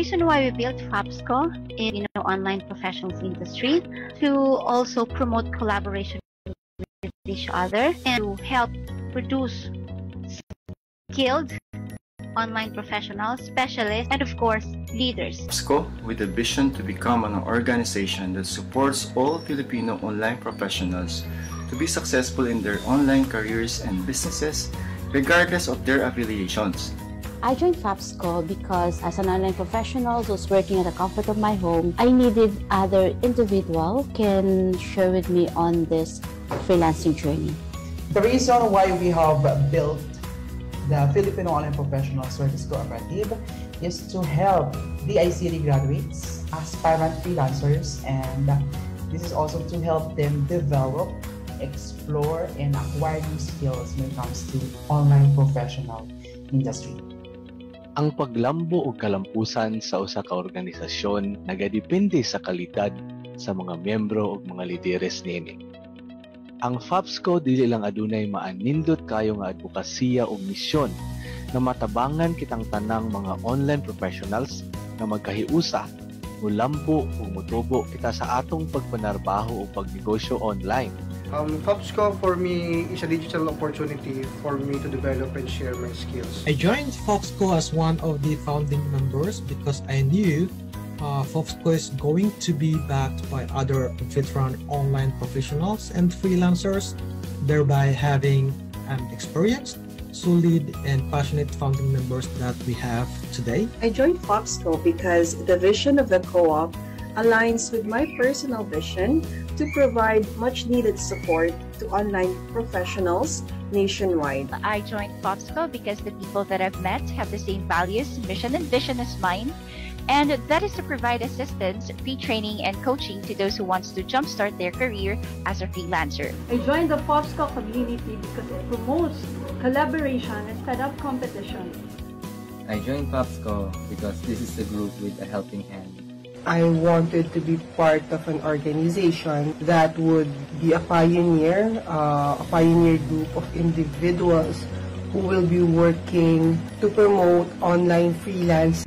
reason why we built FAPSCO in online professionals industry to also promote collaboration with each other and to help produce skilled online professionals, specialists, and of course, leaders. FAPSCO with a vision to become an organization that supports all Filipino online professionals to be successful in their online careers and businesses, regardless of their affiliations. I joined FAPSCO because as an online professional who's working at the comfort of my home, I needed other individual can share with me on this freelancing journey. The reason why we have built the Filipino Online Professional Service Cooperative is to help the ICT graduates, aspirant freelancers, and this is also to help them develop, explore, and acquire new skills when it comes to online professional industry. Ang paglambo o kalampusan sa usa ka organisasyon nagadepende sa kalidad sa mga miyembro o mga lideres niini. Ang FAPSCO dili lang adunay maanindot kayo nga advokasya o misyon na matabangan kitang tanang mga online professionals na magkahiusa, mulambo o mutubo kita sa atong pagpanarbaho o pagnegosyo online. FAPSCO for me is a digital opportunity for me to develop and share my skills. I joined FAPSCO as one of the founding members because I knew FAPSCO is going to be backed by other veteran online professionals and freelancers, thereby having experienced, solid, and passionate founding members that we have today. I joined FAPSCO because the vision of the co-op aligns with my personal vision to provide much-needed support to online professionals nationwide. I joined FAPSCO because the people that I've met have the same values, mission, and vision as mine. And that is to provide assistance, free training, and coaching to those who wants to jumpstart their career as a freelancer. I joined the FAPSCO community because it promotes collaboration instead of competition. I joined FAPSCO because this is a group with a helping hand. I wanted to be part of an organization that would be a pioneer group of individuals who will be working to promote online freelance.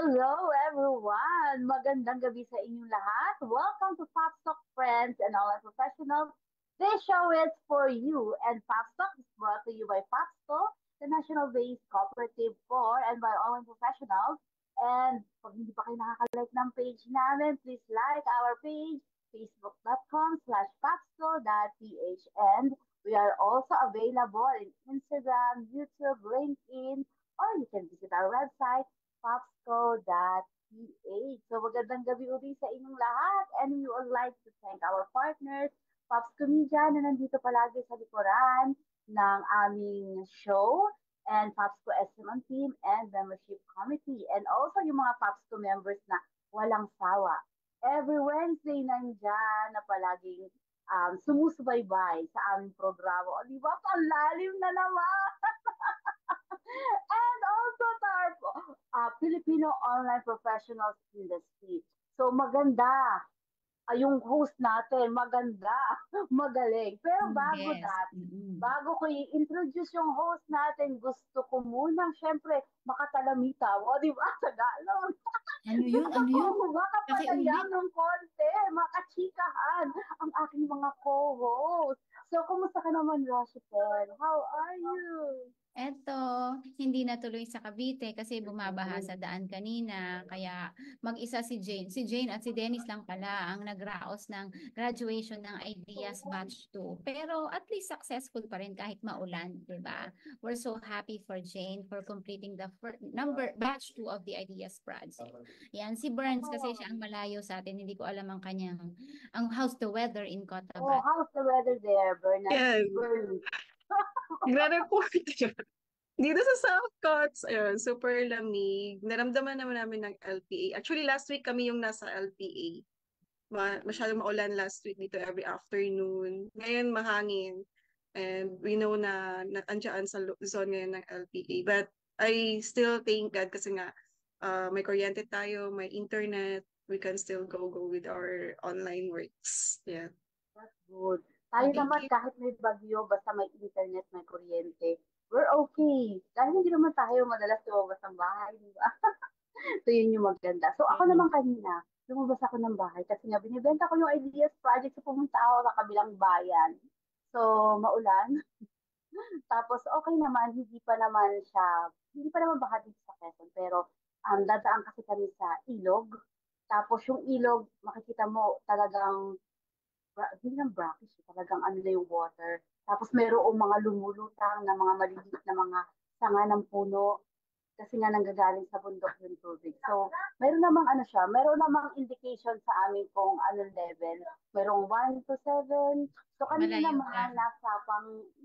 Hello everyone! Magandang gabi sa inyong lahat. Welcome to FAPSCO Friends and Online Professionals. This show is for you, and FAPSCO is brought to you by FAPSCO, the national-based cooperative for and by online professionals. And pag hindi pa kayo nakaka-like ng page namin, please like our page, facebook.com/fapsco.ph. And we are also available in Instagram, YouTube, LinkedIn, or you can visit our website, fapsco.ph. So magandang gabi uli sa inyong lahat, and we would like to thank our partners, FAPSCO Media, na nandito palagi sa likuran ng aming show, and FAPSCO SM team and membership committee, and also yung mga FAPSCO members na walang sawa. Every Wednesday nandyan na palaging sumusubaybay sa aming programa. O, di ba? Palalim na naman! And also to our Filipino online professionals industry. So maganda. Yung host natin, maganda, magaling. Pero bago that, bago ko i-introduce yung host natin, gusto ko munang, syempre, makatalamita. O, di ba? Tagalog. Ano yun? Ano yun? Makapatayang ng konti, makachikahan ang aking mga co-host. So, kumusta ka naman, Rochelle? How are you? Eto, hindi natuloy sa Cavite kasi bumabaha sa daan kanina. Kaya mag-isa si Jane. Si Jane at si Dennis lang pala ang nagraos ng graduation ng Ideas Batch 2. Pero at least successful pa rin kahit maulan, di ba? We're so happy for Jane for completing the batch 2 of the Ideas project. Yan, si Burns kasi siya ang malayo sa atin. Hindi ko alam how's the weather in Oh, Cotabato. how's the weather there, Bernard? Yan. Burns. Nagre-report yun. Dito sa South Cots, ayun, super lamig. Naramdaman naman namin ng LPA. Actually, last week kami yung nasa LPA. Masyadong maulan last week dito every afternoon. Ngayon, mahangin. And we know na andyan sa zone ngayon ng LPA. But I still thank God kasi nga may kuryente tayo, may internet. We can still go with our online works. Yeah. That's good. Tayo naman, kahit may bagyo, basta may internet, may kuryente, we're okay. Dahil hindi naman tayo madalas lumabas ng bahay, di ba? So, yun yung maganda. So, ako naman kanina, lumabas ako ng bahay kasi nga binibenta ko yung Ideas Project so pumunta ako sa kabilang bayan. So, maulan. Tapos, okay naman, hindi pa naman baha dito sa Quezon, pero dadaan kasi kami sa ilog. Tapos, yung ilog, makikita mo talagang hindi lang brackish, talagang ano na yung water. Tapos mayroong mga lumulutang na mga maliliit na mga sanga ng puno kasi nga nanggagaling sa bundok yung tubig. So, meron namang indication sa amin kung anong level. Merong 1 to 7. So, kanina Malayo naman,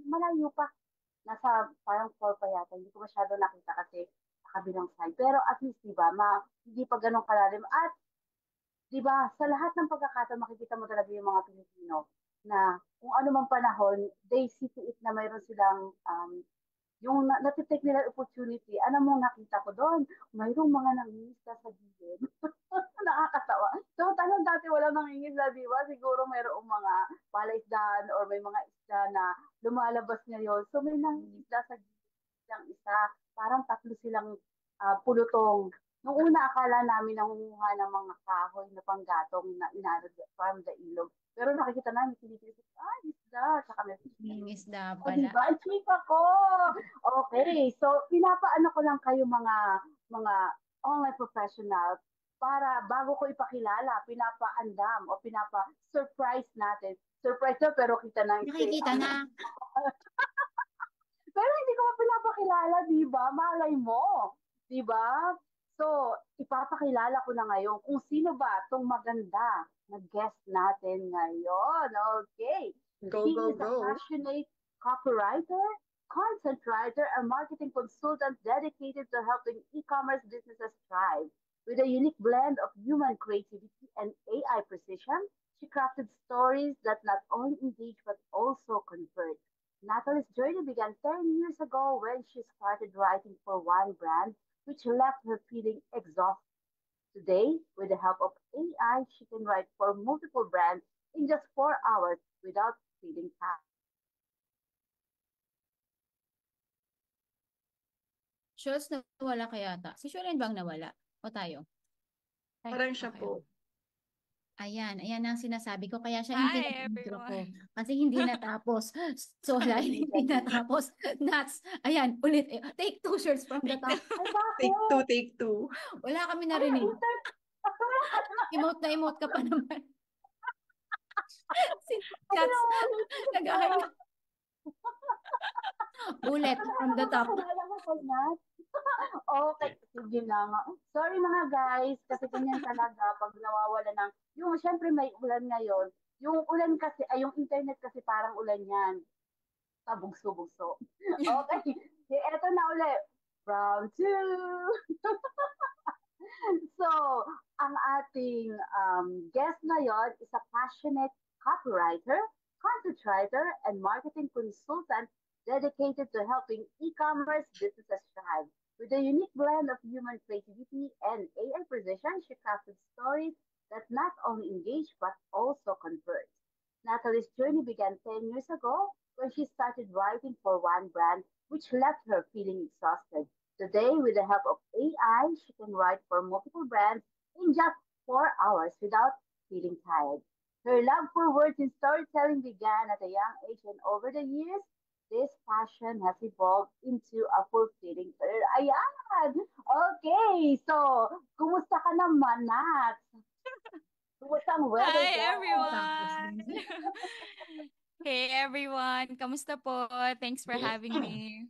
malayo pa. Nasa parang 4 pa yata. Hindi ko masyado nakita kasi sa kabilang side. Pero at least, di ba, hindi pa ganun kalalim. At di ba, sa lahat ng pagkakataon, makikita mo talaga yung mga Pilipino na kung ano mang panahon, they see to it na mayroon silang yung natitake nila opportunity. Ano mo nakita ko doon? Mayroong mga nangingisda sa gilid. Nakakatawa. So, tanong dati wala nangingisda, di ba? Siguro mayroong mga palaisdaan or may mga isda na lumalabas ngayon. So, may nangingisda sa gilid ng isa. Parang tatlo silang pulutong. Nung una, akala namin nangunguha ng mga kahoy na panggatong na inarad from the ilog. Pero nakikita namin, tinitisip, isda, tsaka may isda o, pala. diba? Ang chika ko! Okay, so pinapaano ko lang kayo mga online professionals para bago ko ipakilala, pinapaandam o pinapa-surprise natin. Surprise na, pero kita na. Nakikita na. Pero hindi ko pinapakilala, di ba? Malay mo. Di ba? So, ipapakilala ko na ngayon kung sino ba itong maganda na guest natin ngayon. Okay. Go, She go, is a go. passionate copywriter, content writer, and marketing consultant dedicated to helping e-commerce businesses thrive. With a unique blend of human creativity and AI precision, she crafted stories that not only engage but also convert. Natalie's journey began 10 years ago when she started writing for one brand, which left her feeling exhausted. Today, with the help of AI, she can write for multiple brands in just 4 hours without feeling tired. Shows nawala kaya ata. Si Shoren bang nawala? O tayo? Parang siya po. Ayan ang sinasabi ko. Kaya siya hindi na-intro ko. Kasi hindi natapos. So, dahil hindi natapos, nuts. Ayan, ulit. Take 2 shirts from the top. Take two. Wala kami narinig. Emote ka pa naman. Cats, nag-ahay. Ulit, from the top. Okay, sige na nga. Sorry mga guys, kasi ganyan talaga pag nawawala ng, syempre may ulan ngayon. Yung ulan kasi, yung internet kasi parang ulan yan. Pabugso-bugso. Okay, eto na ulit. Round 2. So, ang ating guest ngayon is a passionate copywriter, content writer, and marketing consultant dedicated to helping e-commerce businesses thrive. With a unique blend of human creativity and AI precision, she crafted stories that not only engage but also convert. Natalie's journey began 10 years ago when she started writing for one brand, which left her feeling exhausted. Today, with the help of AI, she can write for multiple brands in just 4 hours without feeling tired. Her love for words and storytelling began at a young age, and over the years, this passion has evolved into a fulfilling career. Ayan! Okay, so, kumusta ka naman, Nat? Kumusta ang weather Hi dyan? everyone! Hey everyone! Kamusta po? Thanks for having me.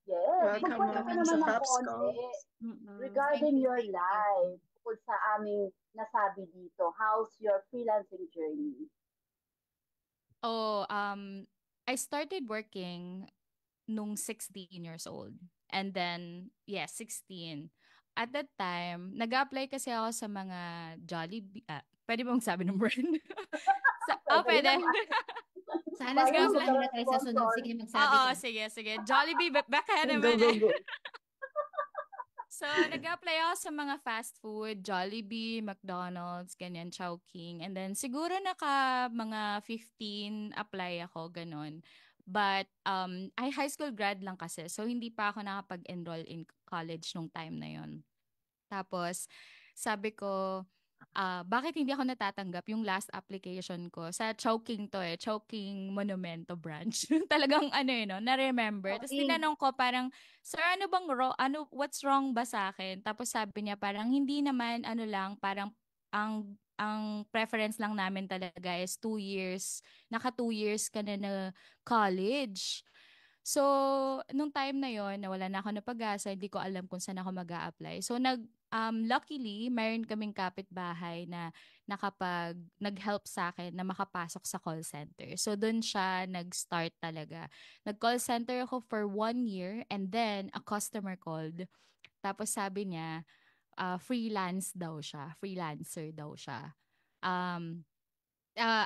Yes, Welcome, magkwento ka welcome naman sa ng Fabs konti Thank regarding you, your thank you. life bukod sa aming nasabi dito. How's your freelancing journey? Oh, I started working nung 16 years old. And then, yeah, 16. At that time, nag-apply kasi ako sa mga Jollibee. Pwede bang sabi ng brand? Pwede Pwede. naman. Sana Paano sponsor magkaroon na ng tayo sa sunod. sponsor? Sige, magsabi Oo, ka. sige. Jollibee, baka Go, naman go, eh. go. So, nag-apply ako sa mga fast food, Jollibee, McDonald's, ganyan, Chowking. And then, siguro mga 15 apply ako, ganun. But, I high school grad lang kasi. So, hindi pa ako nakapag-enroll in college nung time na yon. Tapos, sabi ko, bakit hindi ako natatanggap yung last application ko sa Chowking to eh, Chowking Monumento branch. Talagang ano no, na-remember. Tapos Okay. tinanong ko parang, sir, what's wrong ba sa akin? Tapos sabi niya parang hindi naman, ano lang, parang ang preference lang namin talaga is 2 years, naka 2 years ka na college. So, nung time na yon nawala na ako ng pag-asa, hindi ko alam kung saan ako mag-a-apply. So, luckily, mayroon kaming kapitbahay na nag-help sa akin na makapasok sa call center. So, doon siya nag-start talaga. Nag-call center ako for 1 year and then a customer called. Tapos sabi niya, freelancer daw siya. Um,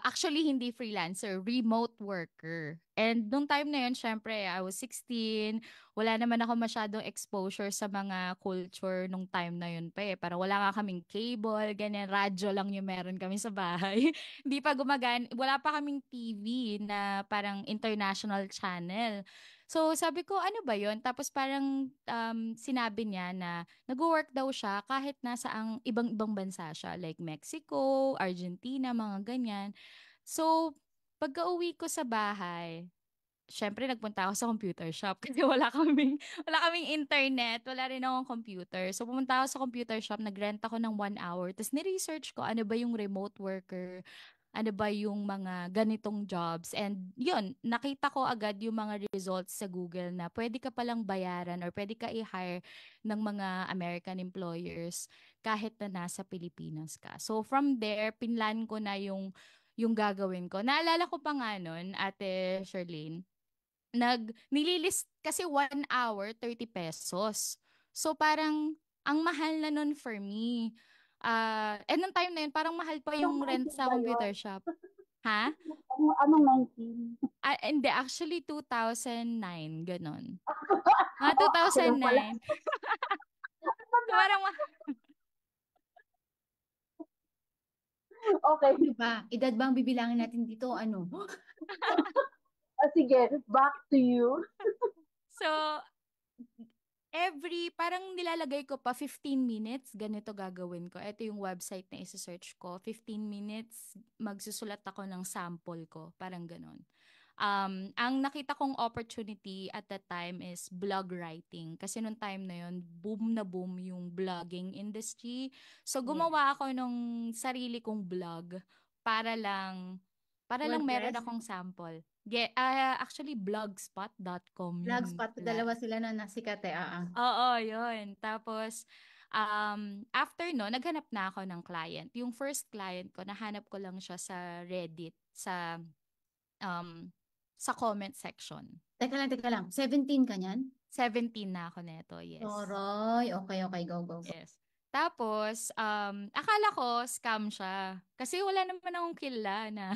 actually, hindi freelancer, remote worker. And nung time na yun, syempre, I was 16. Wala naman ako masyadong exposure sa mga culture nung time na yun pa eh. Parang wala nga kaming cable, ganyan, radyo lang yung meron kami sa bahay. Hindi pa wala pa kaming TV na parang international channel. So, sabi ko, ano ba yun? Tapos parang sinabi niya na nag-work daw siya kahit nasa ang ibang-ibang bansa siya, like Mexico, Argentina, mga ganyan. So, pagka-uwi ko sa bahay, syempre nagpunta ako sa computer shop kasi wala kaming internet, wala rin akong computer. So, pumunta ako sa computer shop, nag-rent ako ng 1 hour, tapos ni-research ko ano ba yung remote worker, ano ba yung mga ganitong jobs. And yun, nakita ko agad yung mga results sa Google na pwede ka palang bayaran or pwede ka i-hire ng mga American employers kahit na nasa Pilipinas ka. So from there, pinlan ko na yung gagawin ko. Naalala ko pa nga nun, Ate Charlene, nililist kasi 1 hour, 30 pesos. So parang, ang mahal na nun for me. And nung time na yun, parang mahal pa yung Anong rent 19 sa ba computer yun? shop. Ha? Anong 19? Hindi, actually 2009, ganun. Mga Ganun pala. 2009. So parang, Okay. Ano ba? Edad ba ang bibilangin natin dito? Ano? Sige, back to you. so, parang nilalagay ko pa 15 minutes, ganito gagawin ko. Ito yung website na isa-search ko. 15 minutes, magsusulat ako ng sample ko. Parang ganun. Ang nakita kong opportunity at that time is blog writing. Kasi nung time na yun, boom na boom yung blogging industry. So, gumawa ako nung sarili kong blog para lang meron WordPress? akong sample. Actually, blogspot.com yung Blogspot, dalawa sila na nasikat eh. Oo, yun. Tapos, after no, naghanap na ako ng client. Yung first client ko, nahanap ko lang siya sa Reddit, sa comment section. Teka lang. 17 ka niyan? 17 na ako neto, yes. Toroy. Okay. Go. Yes. Tapos, akala ko scam siya. Kasi wala naman akong kilala na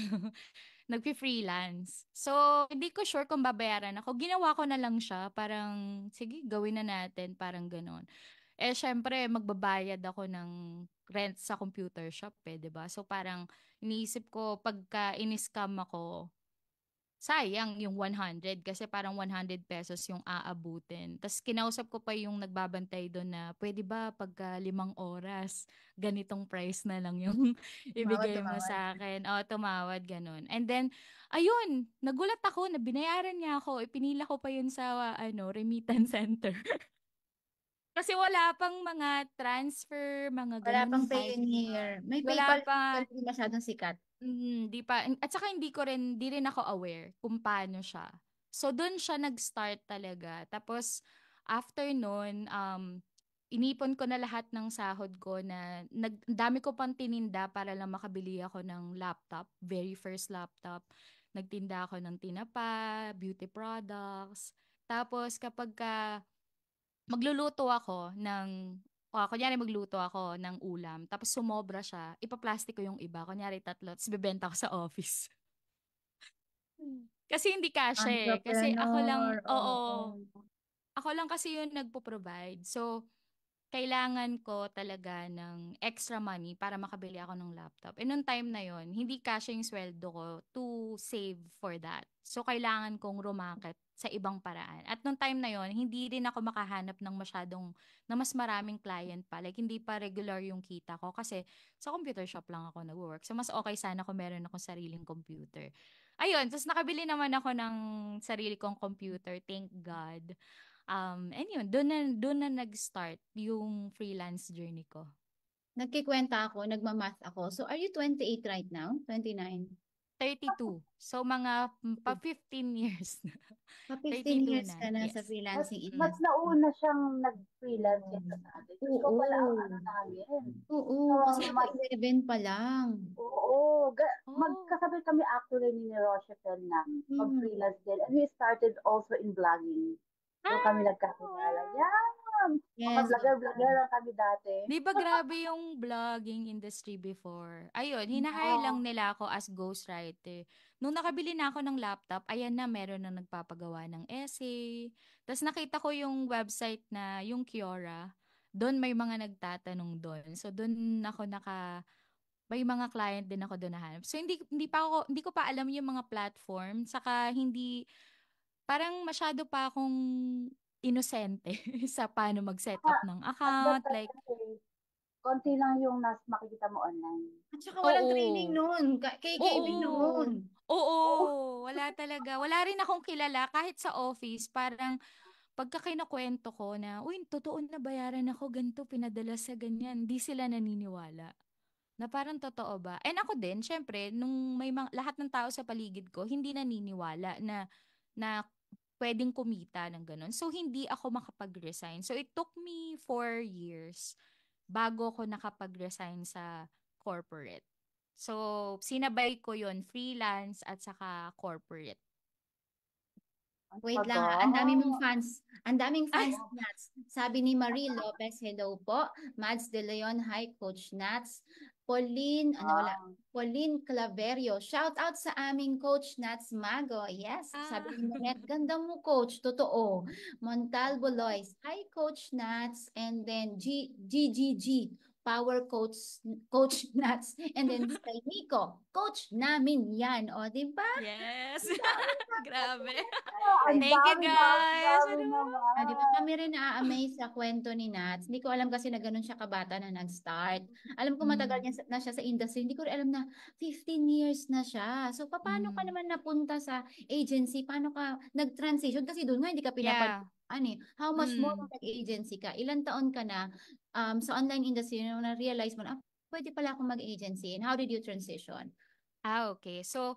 nagpi-freelance. So, hindi ko sure kung babayaran ako. Ginawa ko na lang siya. Parang, sige, gawin na natin. Parang ganun. Eh, syempre, magbabayad ako ng rent sa computer shop, eh, 'di ba? So, parang, iniisip ko, pagka in-scam ako, sayang yung 100 kasi parang 100 pesos yung aabutin. Tapos kinausap ko pa yung nagbabantay doon na pwede ba pagka 5 oras, ganitong price na lang yung ibigay mo Tumawad. sa akin. O, tumawad, ganun. And then, ayun, nagulat ako na binayaran niya ako. Ipinila ko pa yun sa remittance center. Kasi wala pang mga transfer, mga Wala ganun pang nung time. Payoneer. May Wala PayPal pa. pero hindi masyadong sikat. Di pa. At saka di rin ako aware kung paano siya. So, doon siya nag-start talaga. Tapos, after nun, inipon ko na lahat ng sahod ko na dami ko pang tininda para lang makabili ako ng laptop. Very first laptop. Nagtinda ako ng tinapa, beauty products. Tapos, kapag magluluto ako kunyari magluto ako ng ulam, tapos sumobra siya, ipaplastic ko yung iba. Kunyari 3, tapos bibenta ko sa office. Kasi hindi kasya eh. Kasi ako lang, Entrepreneur. oo, Oo. ako lang kasi yung nagpo-provide. So, kailangan ko talaga ng extra money para makabili ako ng laptop. And nung time na yon, hindi kasya yung sweldo ko to save for that. So, kailangan kong rumakit sa ibang paraan. At nung time na yon, hindi rin ako makahanap na mas maraming client pa. Like, hindi pa regular yung kita ko kasi sa computer shop lang ako nag-work. So, mas okay sana kung meron akong sariling computer. Ayun, tapos nakabili naman ako ng sarili kong computer, thank God. And yun, doon na nag-start yung freelance journey ko. Nagkikwenta ako, nagmamath ako. So, are you 28 right now? 29? 32. So, mga pa 15 years na. Pa 15 32 years na, ka na sa yes. freelancing Mas industry. nauna siyang nag-freelance kaysa sa atin. Ikaw pala ang ano namin. Oo, kasi ako Mas 11 pa lang. Oo, magkasabay kami actually ni Rochelle na mag-freelance din. And we started also in vlogging. Doon kami nagkakilala. Yan! Mga Yes. vlogger-vlogger lang kami dati. Di ba grabe yung vlogging industry before? Ayun, hinahire lang nila ako as ghostwriter. Nung nakabili na ako ng laptop, ayan na, meron na nagpapagawa ng essay. Tapos nakita ko yung website na yung Quora. Doon may mga nagtatanong doon. So doon ako may mga client din ako doon nahanap. So hindi ko pa alam yung mga platform, saka parang masyado pa akong inosente sa paano mag-set up ng account, like konti lang yung makikita mo online. At saka walang training noon. KKB noon. Oo, wala talaga. Wala rin akong kilala kahit sa office, parang pagka kinukwento ko na, uy, totoo na bayaran ako ganito, pinadala sa ganyan, di sila naniniwala. Na parang totoo ba? And ako din, syempre, nung lahat ng tao sa paligid ko, hindi naniniwala na pwedeng kumita ng ganun. So, hindi ako makapag-resign. So, it took me 4 years bago ko nakapag-resign sa corporate. So, sinabay ko yon, freelance at saka corporate. Wait lang ha, ang dami mong fans. Ang daming fans ni Nats. Sabi ni Marie Lopez, hello po. Mads De Leon, hi Coach Nats. Pauline Claverio, shout out sa aming Coach Nats Mago. Yes, sabi ni Monet, ganda mo Coach, totoo. Montalvo Lois, hi Coach Nats. And then GGG, Power Coach Nats. And then kay Nico, Coach namin yan. O, di ba? Yes. Grabe. Thank you, guys. Di ba kami rin na-amaze sa kwento ni Nats? Hindi ko alam kasi na ganun siya kabata na nag-start. Alam ko matagal na siya sa industry. Hindi ko rin alam na 15 years na siya. So, paano ka naman napunta sa agency? Paano ka nag-transition? Kasi doon nga hindi ka How much more kung nag-agency ka? Ilan taon ka na sa online industry na na-realize mo na, pwede pala akong mag-agency. And how did you transition? Okay. So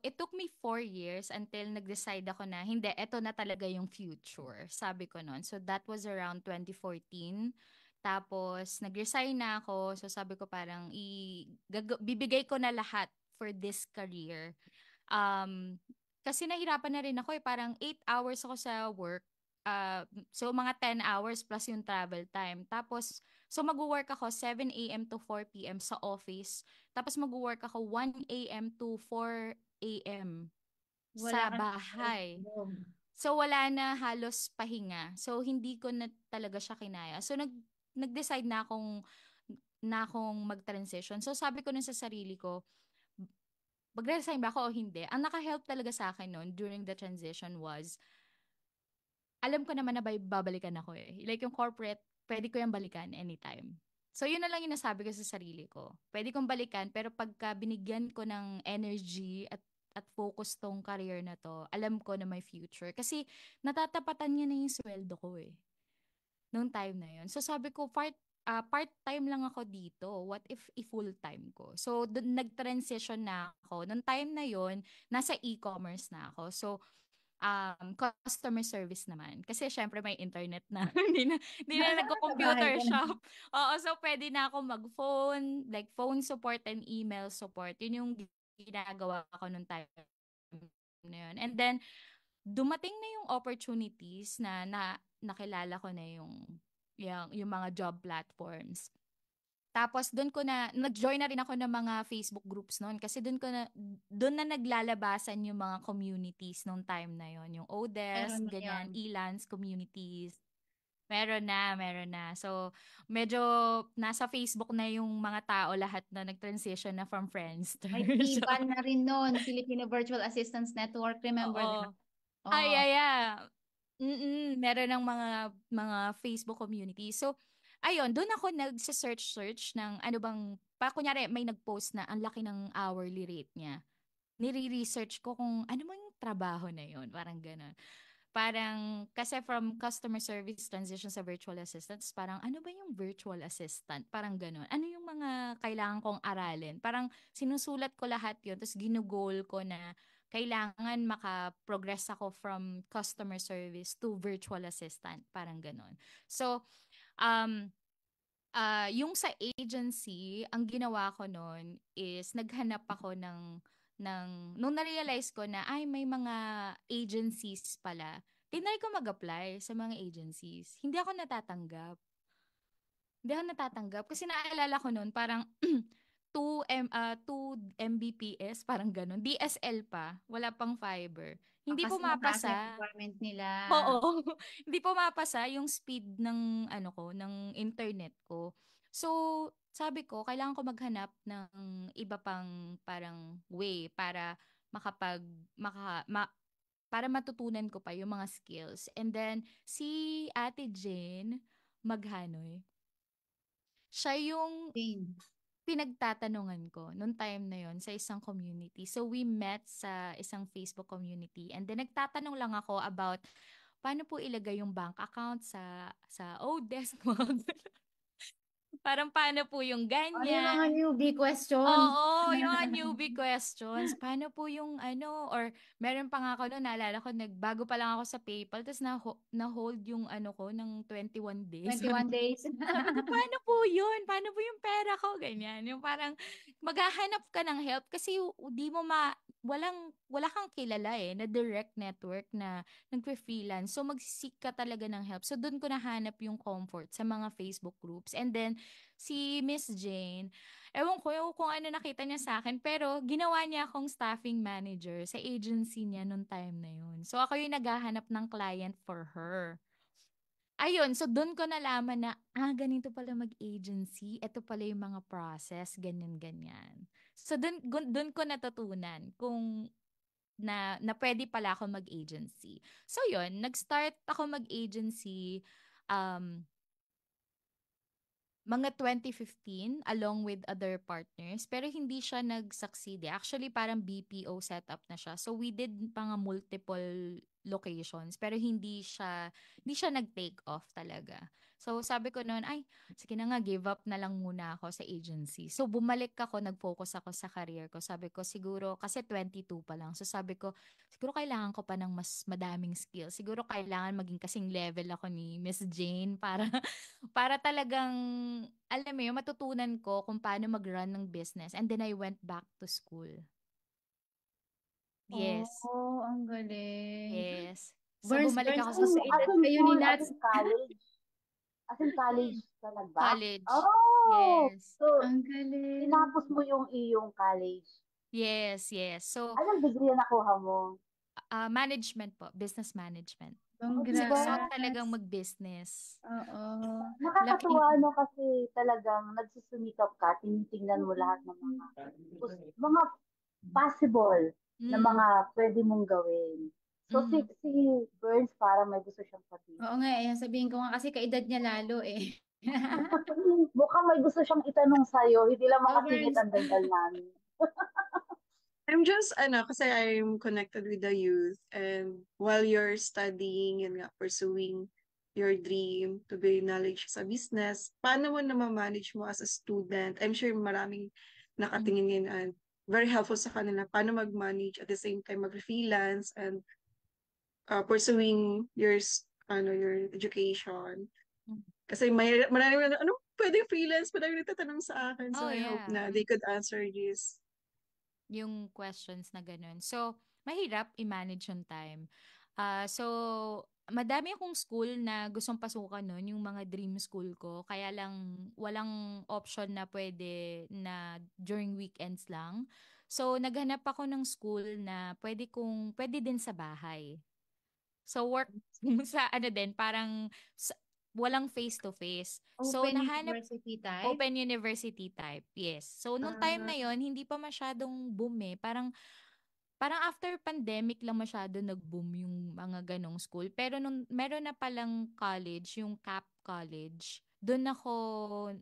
it took me 4 years until nag-decide ako na, hindi, eto na talaga yung future. Sabi ko noon. So that was around 2014. Tapos, nag-resign na ako. So sabi ko parang, bibigay ko na lahat for this career. Kasi nahirapan na rin ako parang 8 hours ako sa work. So mga 10 hours plus yung travel time. Tapos, so mag-work ako 7 a.m. to 4 p.m. sa office. Tapos mag-work ako 1 a.m. to 4 a.m. sa bahay. So wala na halos pahinga. So hindi ko na talaga siya kinaya. So nag-decide na akong mag-transition. So sabi ko na sa sarili ko, magre-resign ba ako o hindi? Ang naka-help talaga sa akin noon during the transition was, alam ko naman na babalikan ako eh. Like yung corporate, pwede ko yung balikan anytime. So yun na lang yung nasabi ko sa sarili ko. Pwede kong balikan, pero pagka binigyan ko ng energy at focus tong career na to, alam ko na may future. Kasi natatapatan niya na yung sweldo ko eh. Nung time na yun. So sabi ko, part-time lang ako dito. What if i-full-time ko? So nag-transition na ako. Nung time na yun, nasa e-commerce na ako. So customer service naman. Kasi syempre may internet na. Hindi na nagko-computer Bahay ka na. shop. Oo, so pwede na ako mag-phone, like phone support and email support. Yun yung ginagawa ko nung time na yun. And then, dumating na yung opportunities na nakilala ko na yung mga job platforms. Tapos doon ko na nag-join na rin ako ng mga Facebook groups noon kasi doon na naglalabasan yung mga communities nung time na yon, yung Odes, Meron na ganyan, yun. Elance communities. Meron na. So, medyo nasa Facebook na yung mga tao lahat na nag-transition na from Friendster. May Ivan na rin noon, Filipino Virtual Assistance Network, remember that? Oo. Meron ng mga Facebook community. So, ayun, doon ako nagse-search ng ano bang, kunyari may nag-post na ang laki ng hourly rate niya. Nire-research ko kung ano bang trabaho na yun. Parang gano'n. Parang, kasi from customer service transition sa virtual assistants, parang ano ba yung virtual assistant? Parang gano'n. Ano yung mga kailangan kong aralin? Parang sinusulat ko lahat yun, tapos ginugol ko na kailangan maka-progress ako from customer service to virtual assistant. Parang gano'n. So, um, yung sa agency, ang ginawa ko noon is naghanap ako nung na-realize ko na ay may mga agencies pala. Tinry ko mag-apply sa mga agencies. Hindi ako natatanggap kasi naalala ko noon parang 2 Mbps, parang ganun. DSL pa, wala pang fiber. Hindi Kasi mataas yung pumapasa. requirement nila. Oo. Hindi pumapasa yung speed ng ng internet ko. So, sabi ko, kailangan ko maghanap ng iba pang parang way para makapag maka, ma, para matutunan ko pa yung mga skills. And then si Ate Jane Maghanoy, siya yung pinagtatanungan ko nung time na yon sa isang community. So we met sa isang Facebook community and then nagtatanong lang ako about paano po ilagay yung bank account sa Odesk. Parang paano po yung Ano yung mga ganyan? newbie questions? Oo, yung mga newbie questions. Paano po yung or meron pa nga ako noon, naalala ko, bago pa lang ako sa PayPal, tapos na-hold yung ko ng 21 days. 21 days. Sabi ko, paano po yun? Paano po yung pera ko? Ganyan. Yung parang maghahanap ka ng help kasi di mo wala kang kilala na direct network na nagpe-freelance. So, mag-seek ka talaga ng help. So, doon ko nahanap yung comfort sa mga Facebook groups. And then, si Miss Jane, ewan ko kung ano nakita niya sa akin, pero ginawa niya akong staffing manager sa agency niya nung time na yun. So, ako yung naghahanap ng client for her. Ayun, so doon ko nalaman na, ganito pala mag-agency. Ito pala yung mga process, ganyan-ganyan. So doon ko natutunan kung na pwede pala ako mag-agency. So yun, nag-start ako mag-agency mga 2015 along with other partners, pero hindi siya nag-succeed. Actually, parang BPO setup na siya. So we did mga multiple locations, pero hindi siya nag-take off talaga. So sabi ko noon, ay, sige na nga, give up na lang muna ako sa agency. So bumalik ako, nag-focus ako sa career ko. Sabi ko, siguro, kasi 22 pa lang. So sabi ko, siguro kailangan ko pa ng mas madaming skills. Siguro kailangan maging kasing level ako ni Miss Jane para talagang, alam mo yun, matutunan ko kung paano mag-run ng business. And then I went back to school. Yes. Oh, ang galing. Yes. So, Burns bumalik ako sa As in kayo ni school, as Nats. in college. As in college ka nag-back? College. Oh! Yes. So, Ang galing. tinapos mo yung iyong college. Yes. So, Anong degree na nakuha mo? management po. Business management. Diba? Gusto ko talagang mag-business. Oo. Nakakatuwa kasi talagang nagsusumikap ka, tinitingnan mo lahat ng mga possible na Mm. mga pwede mong gawin. So, si, Mhm. si Burns parang may gusto siyang sabihin. Oo nga, eh. Sabihin ko nga kasi kaedad niya lalo eh. Mukhang may gusto siyang itanong sa'yo, hindi lang Oh, makasingit Burns. ang daldal namin. I'm just, kasi I'm connected with the youth, and while you're studying, yun nga, pursuing your dream to be knowledge sa business, paano mo na manage mo as a student? I'm sure maraming nakatingin ngayon and very helpful sa kanila. Paano mag-manage at the same time mag-freelance and pursuing your education. Kasi marami na, ano, pwede freelance? Marami nagtatanong sa akin. So Oh, I hope yeah. na they could answer this. Yung questions na ganun. So, mahirap i-manage yung time. So, madami akong school na gustong pasukan nun, yung mga dream school ko. Kaya lang, walang option na pwede na during weekends lang. So, naghanap ako ng school na pwede din sa bahay. So, work sa ano din, parang walang face-to-face. So, Open university type? Open university type, yes. So, nung time na yon hindi pa masyadong boom eh. Parang after pandemic lang masyado nag-boom yung mga ganong school. Pero nung meron na palang college, yung CAP College, doon ako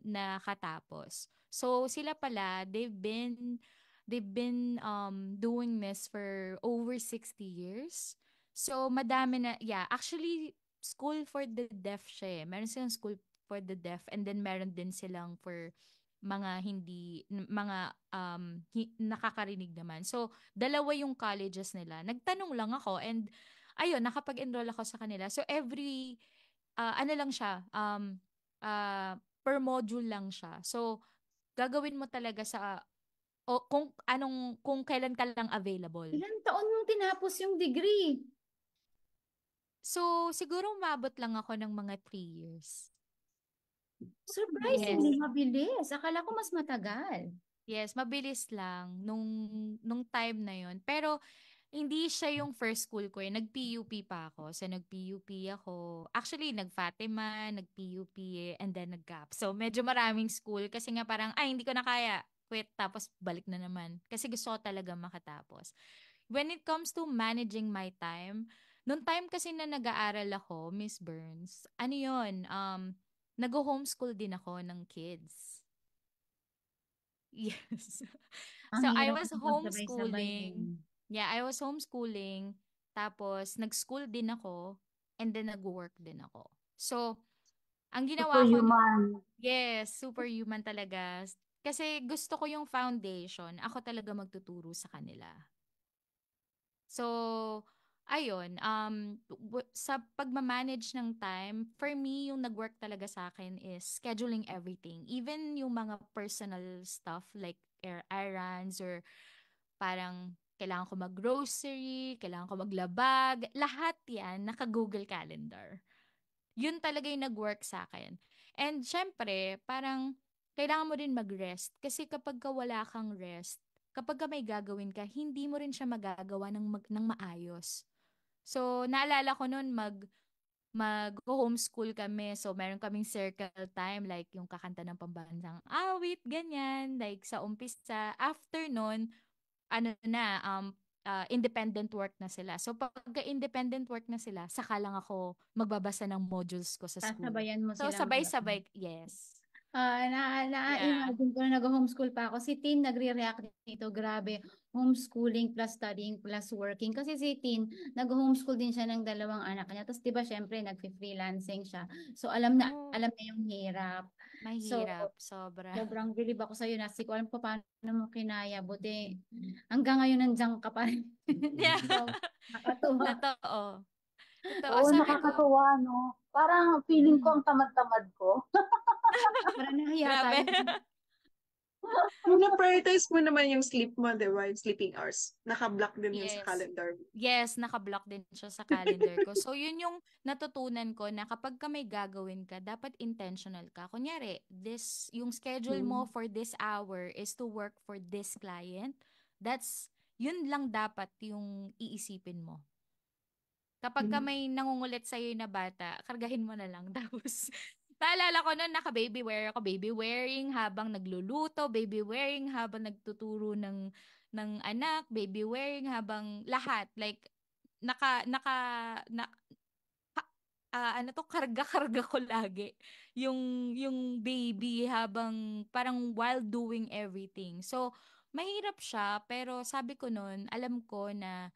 nakatapos. So, sila pala, they've been doing this for over 60 years. So, madami na, yeah, actually, school for the deaf siya eh. Meron silang school for the deaf and then meron din silang for mga nakakarinig naman. So, dalawa yung colleges nila. Nagtanong lang ako and ayun, nakapag-enroll ako sa kanila. So, ano lang siya, per module lang siya. So, gagawin mo talaga kung kailan ka lang available. Ilang taon mong tinapos yung degree? So, siguro umabot lang ako ng mga 3 years. Surprisingly, mabilis. Akala ko mas matagal. Yes, mabilis lang nung time na yon. Pero hindi siya yung first school ko eh. Nag-PUP pa ako. So nag-PUP ako. Actually, nag-Fatima, nag-PUP and then nag-GAP. So medyo maraming school kasi nga parang hindi ko na kaya. Quit tapos balik na naman. Kasi gusto ko talaga makatapos. When it comes to managing my time, nung time kasi na nag-aaral ako, Miss Burns, ano yun, nag-homeschool din ako ng kids. Yes. Ang So, I hirap was kasi magsabay-sabay homeschooling. Yeah, I was homeschooling. Tapos, nag-school din ako. And then, nag-work din ako. So, ang ginawa ko... Superhuman. Yes, superhuman talaga. Kasi gusto ko yung foundation. Ako talaga magtuturo sa kanila. So, ayun, sa pagmamanage ng time, for me, yung nag-work talaga sa akin is scheduling everything. Even yung mga personal stuff like errands or parang kailangan ko mag-grocery, kailangan ko maglabag, lahat yan naka-Google Calendar. Yun talaga yung nag-work sa akin. And syempre, parang kailangan mo din mag-rest. Kasi kapag wala kang rest, kapag may gagawin ka, hindi mo rin siya magagawa ng maayos. So, naalala ko noon mag-homeschool kami. So, meron kaming circle time, like yung kakanta ng pambansang awit, ganyan. Like sa umpisa. After nun, independent work na sila. So, pagka-independent work na sila, saka lang ako magbabasa ng modules ko sa school. Sasabayan mo So, silang sabay-sabay, yes. Na-imagine ko na nag-homeschool pa ako. Si Tin nagre-react dito. Grabe. Homeschooling plus studying plus working. Kasi si Tin, nag-homeschool din siya ng 2 anak niya. Tapos diba syempre, nag-freelancing siya. So alam niya yung hirap. Mahirap. Sobra. Sobrang bilib ako sa'yo. Nasi ko alam pa paano mo kinaya. Buti hanggang ngayon nandiyan ka pa rin. So, nakatuwa. Totoo. Oo, nakakatuwa, no? Parang feeling ko ang tamad-tamad ko. Parang nahiya tayo. Na-prioritize mo naman yung sleep mo, di ba? Yung sleeping hours. Naka-block din yun sa calendar. Yes, naka-block din siya sa calendar ko. So, yun yung natutunan ko na kapag ka may gagawin ka, dapat intentional ka. Kunyari, yung schedule mo for this hour is to work for this client. Yun lang dapat yung iisipin mo. Kapag ka may nangungulit sa'yo na bata, kargahin mo na lang. Tapos, naalala ko noon, naka-baby wear ako. Baby wearing habang nagluluto, baby wearing habang nagtuturo ng ng anak, baby wearing, habang lahat, like, naka, naka, na, ano to, karga-karga ko lagi yung baby habang parang while doing everything. So, mahirap siya, pero sabi ko nun, alam ko na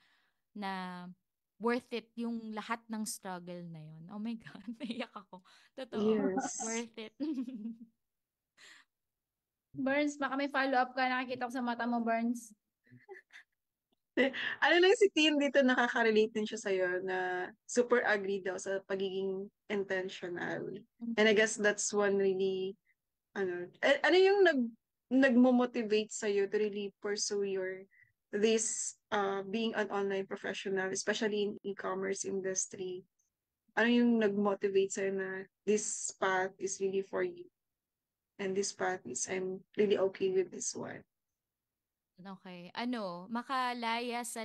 worth it yung lahat ng struggle na yun. Oh my God, naiyak ako. Totoo. Yes. Worth it. Burns, baka may follow-up ka. Nakikita ko sa mata mo, Burns. Ano lang si Tin dito, nakaka-relate din siya sa'yo na super agree daw sa pagiging intentional. And I guess that's one really, ano yung nagmo-motivate sa'yo to really pursue this being an online professional, especially in e-commerce industry? Ano yung nag-motivate sa'yo na this path is really for you? And this path is, I'm really okay with this one. Okay. Makalaya sa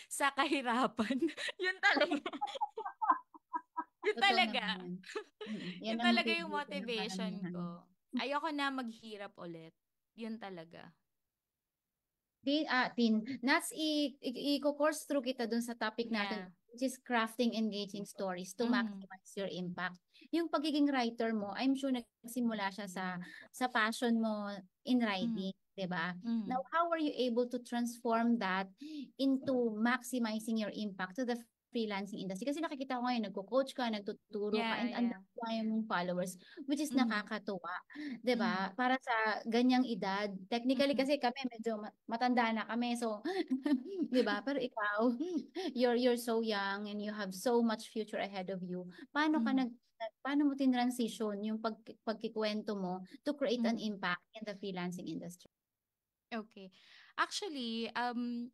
sa kahirapan. Yun talaga. Yun Totoo talaga. naman. Yan Yun ang talaga yung motivation ng motivation karamihan. ko. Ayoko na maghirap ulit. Yun talaga. Tin, i-course through kita dun sa topic natin, Yeah. which is crafting engaging stories to Mhm. maximize your impact. Yung pagiging writer mo, I'm sure nagsimula siya sa passion mo in writing, 'di ba? Now, how are you able to transform that into maximizing your impact to the freelancing industry? Kasi nakikita ko ngayon, nagko-coach ka, nagtuturo ka, and ang dami mong followers, which is nakakatuwa. 'Di ba? Para sa ganyang edad, technically kasi kami medyo matanda na kami, so 'di ba? Pero ikaw, you're so young and you have so much future ahead of you. Paano mo tinransition yung pagkikwento mo to create an impact in the freelancing industry? Okay. Actually,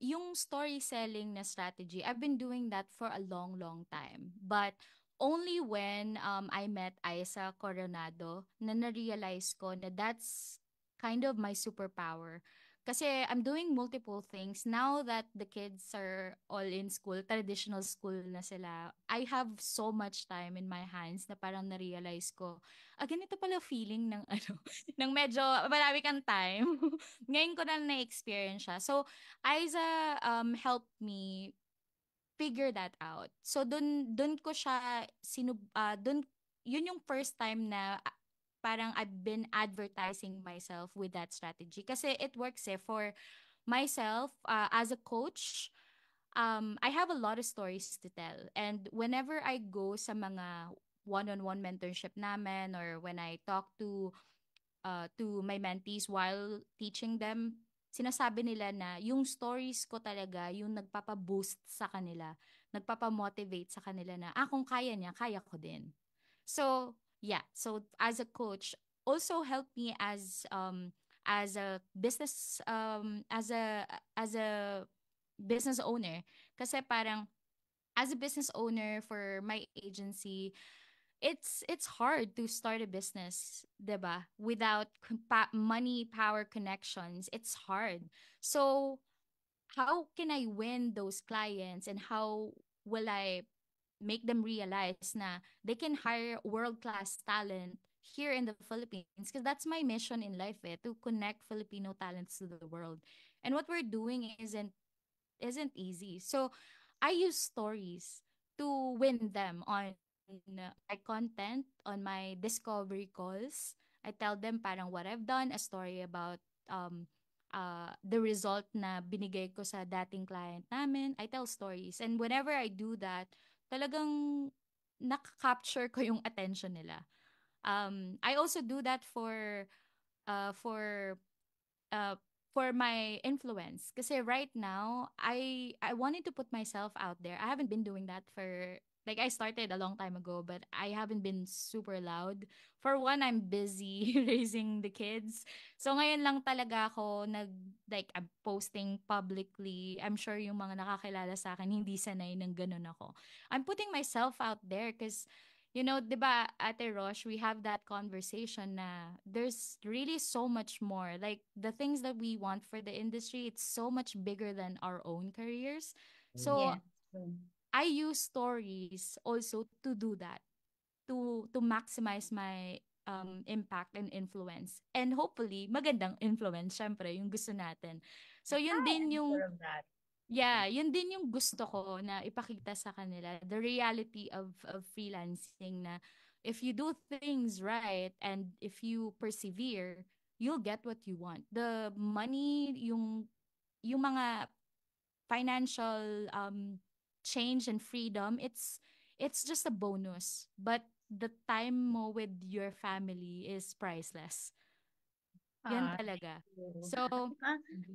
yung story selling na strategy, I've been doing that for a long, long time. But only when I met Isa Coronado na na-realize ko na that's kind of my superpower. Kasi I'm doing multiple things. Now that the kids are all in school, traditional school na sila, I have so much time in my hands na parang na-realize ko, ganito pala feeling ng ng medyo marami kang time. Ngayon ko na na-experience siya. So, Aiza helped me figure that out. So, dun ko siya yun yung first time na parang I've been advertising myself with that strategy. Kasi it works for myself as a coach. I have a lot of stories to tell. And whenever I go sa mga one-on-one mentorship namin, or when I talk to my mentees while teaching them, sinasabi nila na yung stories ko talaga yung nagpapa-boost sa kanila, nagpapa-motivate sa kanila na, kung kaya niya, kaya ko din. So, yeah. So, as a coach, also help me as a business as a business owner. Kasi parang as a business owner for my agency, it's hard to start a business, 'di ba? Without money, power, connections, it's hard. So, how can I win those clients, and how will I make them realize na they can hire world-class talent here in the Philippines? Because that's my mission in life, to connect Filipino talents to the world. And what we're doing isn't easy. So, I use stories to win them on my content, on my discovery calls. I tell them parang what I've done, a story about um the result na binigay ko sa dating client namin. I tell stories. And whenever I do that, talagang nakaka-capture ko yung attention nila. I also do that uh, for uh, for my influence. Kasi right now, I wanted to put myself out there. I haven't been doing that for, like, I started a long time ago, but I haven't been super loud. For one, I'm busy raising the kids. So ngayon lang talaga ako I'm posting publicly. I'm sure yung mga nakakilala sa akin, hindi sanay ng ganun ako. I'm putting myself out there because, 'di ba, Ate Rosh, we have that conversation na there's really so much more. Like, the things that we want for the industry, it's so much bigger than our own careers. So, Yes. I use stories also to do that, to maximize my impact and influence. And hopefully, magandang influence, syempre, yung gusto natin. So yun din I'm yung sure of that. yun din yung gusto ko na ipakita sa kanila, the reality of freelancing, na if you do things right and if you persevere, you'll get what you want. The money, yung mga financial change and freedom, it's just a bonus. But the time mo with your family is priceless. Yan talaga. So,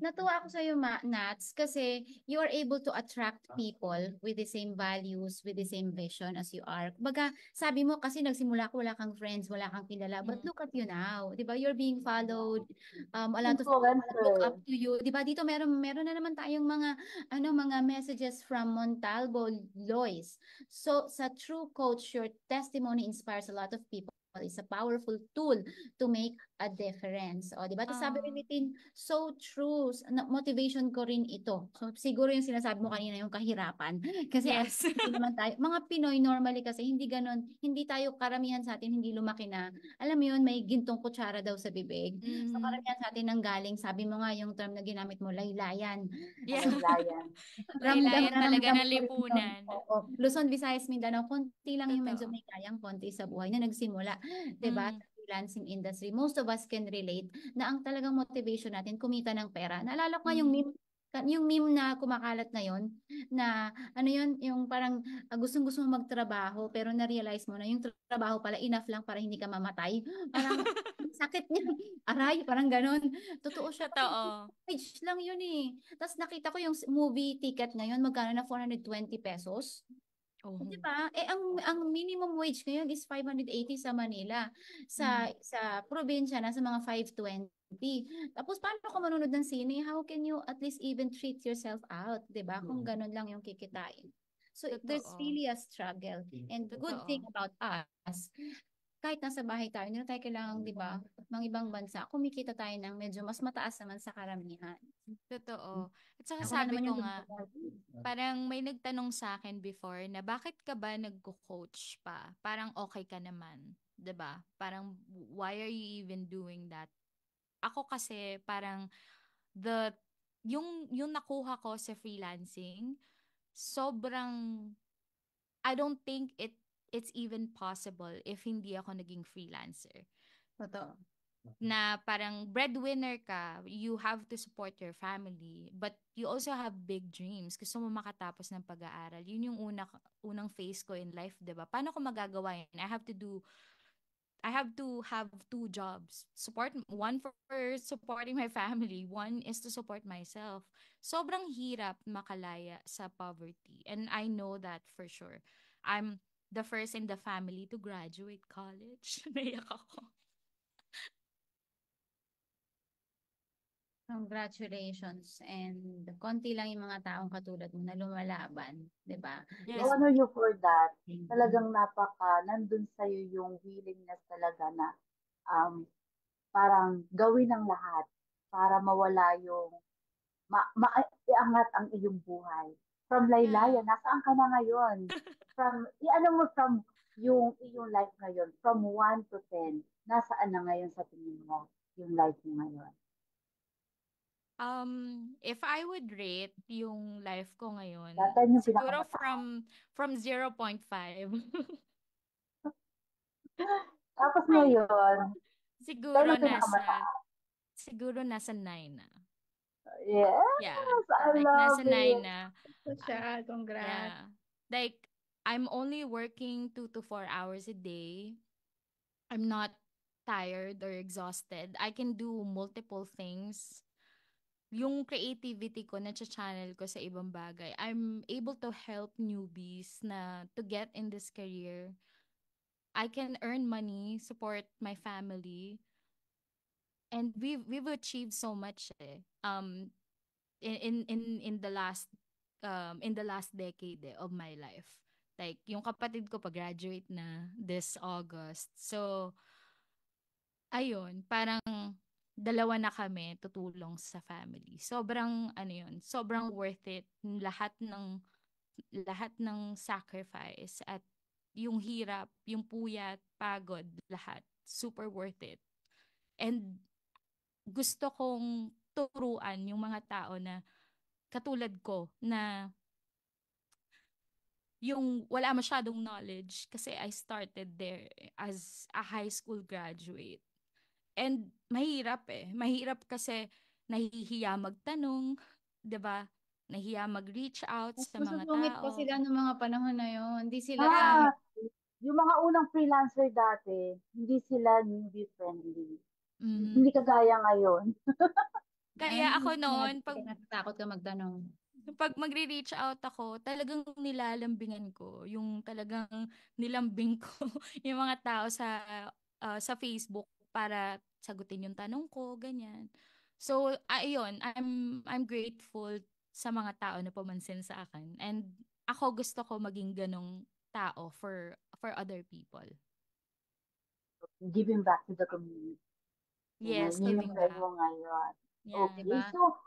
Natuwa ako sa iyo, Nats, kasi you are able to attract people with the same values, with the same vision as you are. Kumbaga, sabi mo kasi nagsimula ka, wala kang friends, wala kang kilala, but look at you now, 'di ba? You're being followed. A lot of people look up to you. 'Di ba? Dito meron na naman tayong mga messages from Montalvo Lois. So, sa True Coach, your testimony inspires a lot of people. Is a powerful tool to make a difference. O, di ba? Tapos sabi rin ni Tin, so true. Motivation ko rin ito. So, siguro yung sinasabi mo kanina, yung kahirapan. Kasi yes. hindi naman tayo, mga Pinoy normally kasi hindi ganon, hindi tayo, karamihan sa atin, hindi lumaki na, alam mo yun, may gintong kutsara daw sa bibig. So, karamihan sa atin nang galing, sabi mo nga, yung term na ginamit mo, laylayan. Yeah. Laylayan. Laylayan talaga ng mo rin yun. lipunan. Oo. Luzon, Visayas, Mindanao, konti lang yung medyo Totoo. may kayang konti sa buhay na nagsimula. 'Di ba? Sa freelancing industry, most of us can relate na ang talagang motivation natin kumita ng pera. Naalala ko nga yung meme na kumakalat na yon, na ano yun, yung parang gustong-gusto mo magtrabaho pero na-realize mo na yung trabaho pala enough lang para hindi ka mamatay. Parang sakit niya. Aray, parang ganon. Totoo siya. Totoo. Wage lang yun eh. Tapos nakita ko yung movie ticket ngayon, magkano na 420 pesos. Oh. Di ba? Eh ang minimum wage ngayon is 580 sa Manila. Sa probinsya nasa mga 520. Tapos paano ka manonood ng sine? How can you at least even treat yourself out, 'di ba? Kung ganun lang yung kikitain. So there's really a struggle. And good thing about us, kahit nasa bahay tayo, hindi na tayo kailangang, di ba, mga ibang bansa, kumikita tayo ng medyo mas mataas naman sa karamihan. Totoo. At saka Ako na sabi naman ko yung nga, parang may nagtanong sa akin before na bakit ka ba nagko-coach pa? Parang okay ka naman, 'di ba? Parang why are you even doing that? Ako kasi parang yung nakuha ko sa freelancing, sobrang I don't think it's even possible if hindi ako naging freelancer. Totoo. Na parang breadwinner ka, you have to support your family, but you also have big dreams. Gusto mo makatapos ng pag-aaral. Yun yung unang phase ko in life, 'di ba? Paano ko magagawa yun? I have to have two jobs. One for supporting my family, one is to support myself. Sobrang hirap makalaya sa poverty. And I know that for sure. I'm the first in the family to graduate college. Naiyak ako. Congratulations. And konti lang yung mga taong katulad mo na lumalaban, 'di ba? We honor you for that. Talagang nandun sa'yo yung willingness talaga na parang gawin ang lahat para mawala yung iangat ang iyong buhay. From laylayan, nasaan ka na ngayon? From yung iyong life ngayon, from 1 to 10, nasaan na ngayon sa tingin mo yung life mo ngayon? If I would rate yung life ko ngayon, yung siguro from 0.5. Tapos ngayon, siguro nasa 9 na. Yes, yeah, I like love nasa 9 na. Congrats. Yeah. Like I'm only working 2 to 4 hours a day. I'm not tired or exhausted. I can do multiple things. Yung creativity ko na channel ko sa ibang bagay. I'm able to help newbies na to get in this career. I can earn money, support my family. And we've achieved so much in the last decade of my life. Like yung kapatid ko pa-graduate na this August. So ayun, parang dalawa na kami tutulong sa family. Sobrang sobrang worth it lahat ng sacrifice at yung hirap, yung puyat, pagod, lahat super worth it. And gusto kong turuan yung mga tao na katulad ko na yung wala masyadong knowledge kasi I started there as a high school graduate. And mahirap eh. Mahirap kasi nahihiya magtanong, 'di ba? Nahihiya mag-reach out sa mga Masusungit pa tao. sila noong mga panahon na yon. Hindi sila Kaya, Yung mga unang freelancer dati, hindi sila newbie friendly. Hindi mm, kagaya ngayon. kaya ako noon, natatakot ka magtanong. pag magre-reach out ako, talagang nilalambingan ko, yung talagang nilambing ko yung mga tao sa Facebook para sagutin yung tanong ko, ganyan. So, ayun, I'm grateful sa mga tao na pumansin sa akin. And ako gusto ko maging ganong tao for other people. Giving back to the community. Yes, Yun yung giving try back. mo ngayon. Yeah, Okay, diba? so,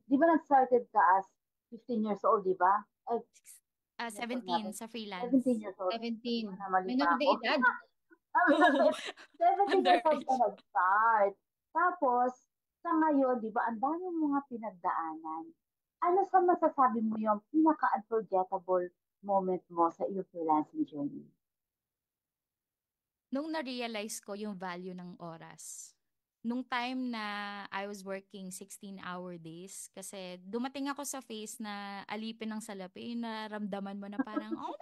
di ba nag-started ka as 15 years old, di ba? 17 sa freelance. 17 years old. 17. Mali Minor pa de ako. edad. 17 years old ka Underage. nag-start. Tapos, sa ngayon, di ba, ang dami mga pinagdaanan. Ano sa masasabi mo yung pinaka-unforgettable moment mo sa iyong freelancing journey? Nung na-realize ko yung value ng oras. Nung time na I was working 16-hour days, kasi dumating ako sa phase na alipin ng salapi, naramdaman mo na parang, oh,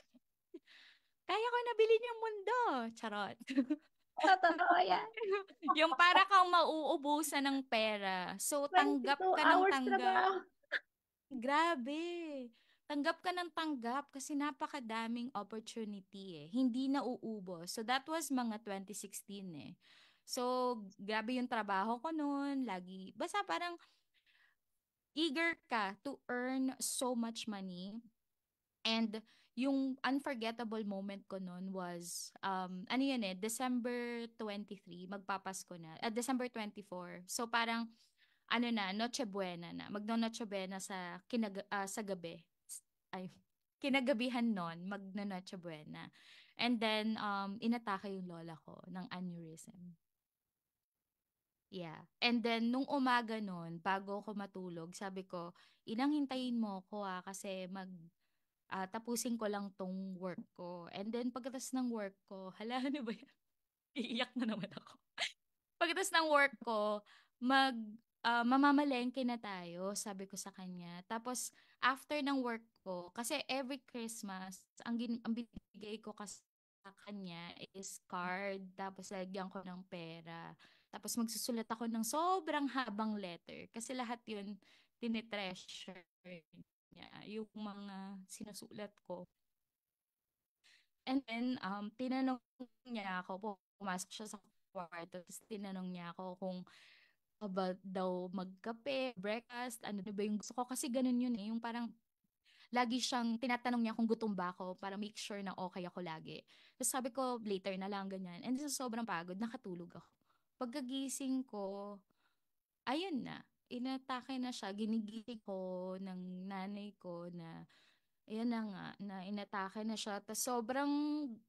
kaya ko nabilin yung mundo. Charot. Totoo yan. Yung para kang mauubusan ng pera. So, tanggap 22 ka ng hours tanggap. trabaho. Grabe. Tanggap ka ng tanggap kasi napakadaming opportunity eh. Hindi na uubos. So that was mga 2016 eh. So grabe yung trabaho ko noon. Lagi, basta parang eager ka to earn so much money. And yung unforgettable moment ko noon was, ano yun eh, December 23, magpapasko na. December 24. So parang, ano na, Noche Buena na. Magno-Noche Buena sa gabi. Ay, kinagabihan nun, magno-Noche Buena. And then, inatake yung lola ko ng aneurysm. Yeah. And then, nung umaga nun, bago ako matulog, sabi ko, inang hintayin mo ko kasi tapusin ko lang tong work ko. And then, pagkatapos ng work ko, hala, ano ba yan? Iiyak na naman ako. Pagkatapos ng work ko, mamamalengke na tayo, sabi ko sa kanya. Tapos, after ng work ko, kasi every Christmas, ang binigay ko kasi sa kanya is card, tapos lagyan ko ng pera. Tapos magsusulat ako ng sobrang habang letter. Kasi lahat yun, tinitreasure niya. Yung mga sinusulat ko. And then, tinanong niya ako, pumasok siya sa kwarto, tapos tinanong niya ako kung about daw magkape, breakfast, ano na ba yung gusto ko. Kasi ganun yun eh, yung parang lagi siyang tinatanong niya kung gutom ba ako para make sure na okay ako lagi. Tapos sabi ko, later na lang, ganyan. And sa sobrang pagod, nakatulog ako. Pagkagising ko, ayun na, inatake na siya, ginigising ko ng nanay ko na ayan na nga, na inatake na siya. Tapos sobrang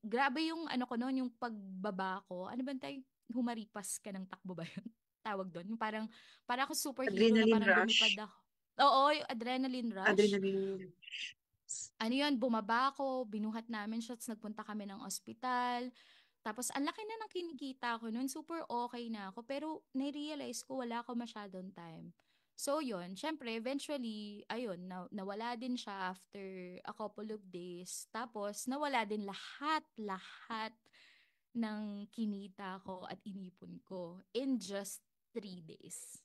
grabe yung ano ko noon, yung pagbaba ko. Ano ba tayo? Humaripas ka ng takbo ba yun? Tawag doon. Yung parang ako superhero na Adrenaline parang lumipad rush. ako. Oo, yung adrenaline rush. Adrenaline. Ano yun, bumaba ako, binuhat namin siya, tapos nagpunta kami ng ospital. Tapos, ang laki na ng kinikita ko noon. Super okay na ako. Pero, na-realize ko, wala ako masyadong time. So, yun. Syempre, eventually, ayun, nawala din siya after a couple of days. Tapos, nawala din lahat ng kinita ko at inipon ko in just 3 days.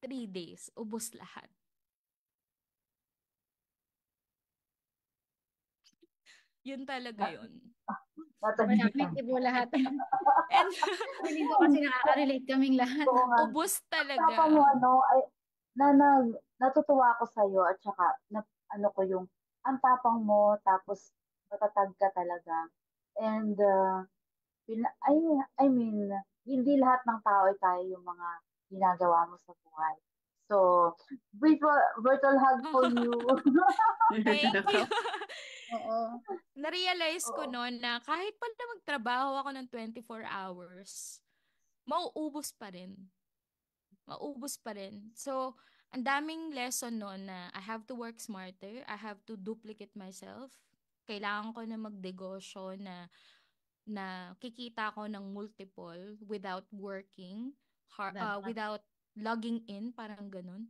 3 days. Ubos lahat. Yun talaga yun. Malapit ibo lahat. And, Feeling ko kasi nakaka-relate kaming lahat. Ubos talaga. Tapos mo ay natutuwa ako sa iyo at saka ano ko yung ang tapang mo tapos matatag ka talaga. And I mean, hindi lahat ng tao ay kaya yung mga ginagawa mo sa buhay. So, virtual hug for you. Thank you. Oo. Na-realize ko noon na kahit pala magtrabaho ako ng 24 hours, mauubos pa rin. maubos pa rin. So, ang daming lesson noon na I have to work smarter, I have to duplicate myself. Kailangan ko na magnegosyo na kikita ko ng multiple without working, without logging in, parang ganun.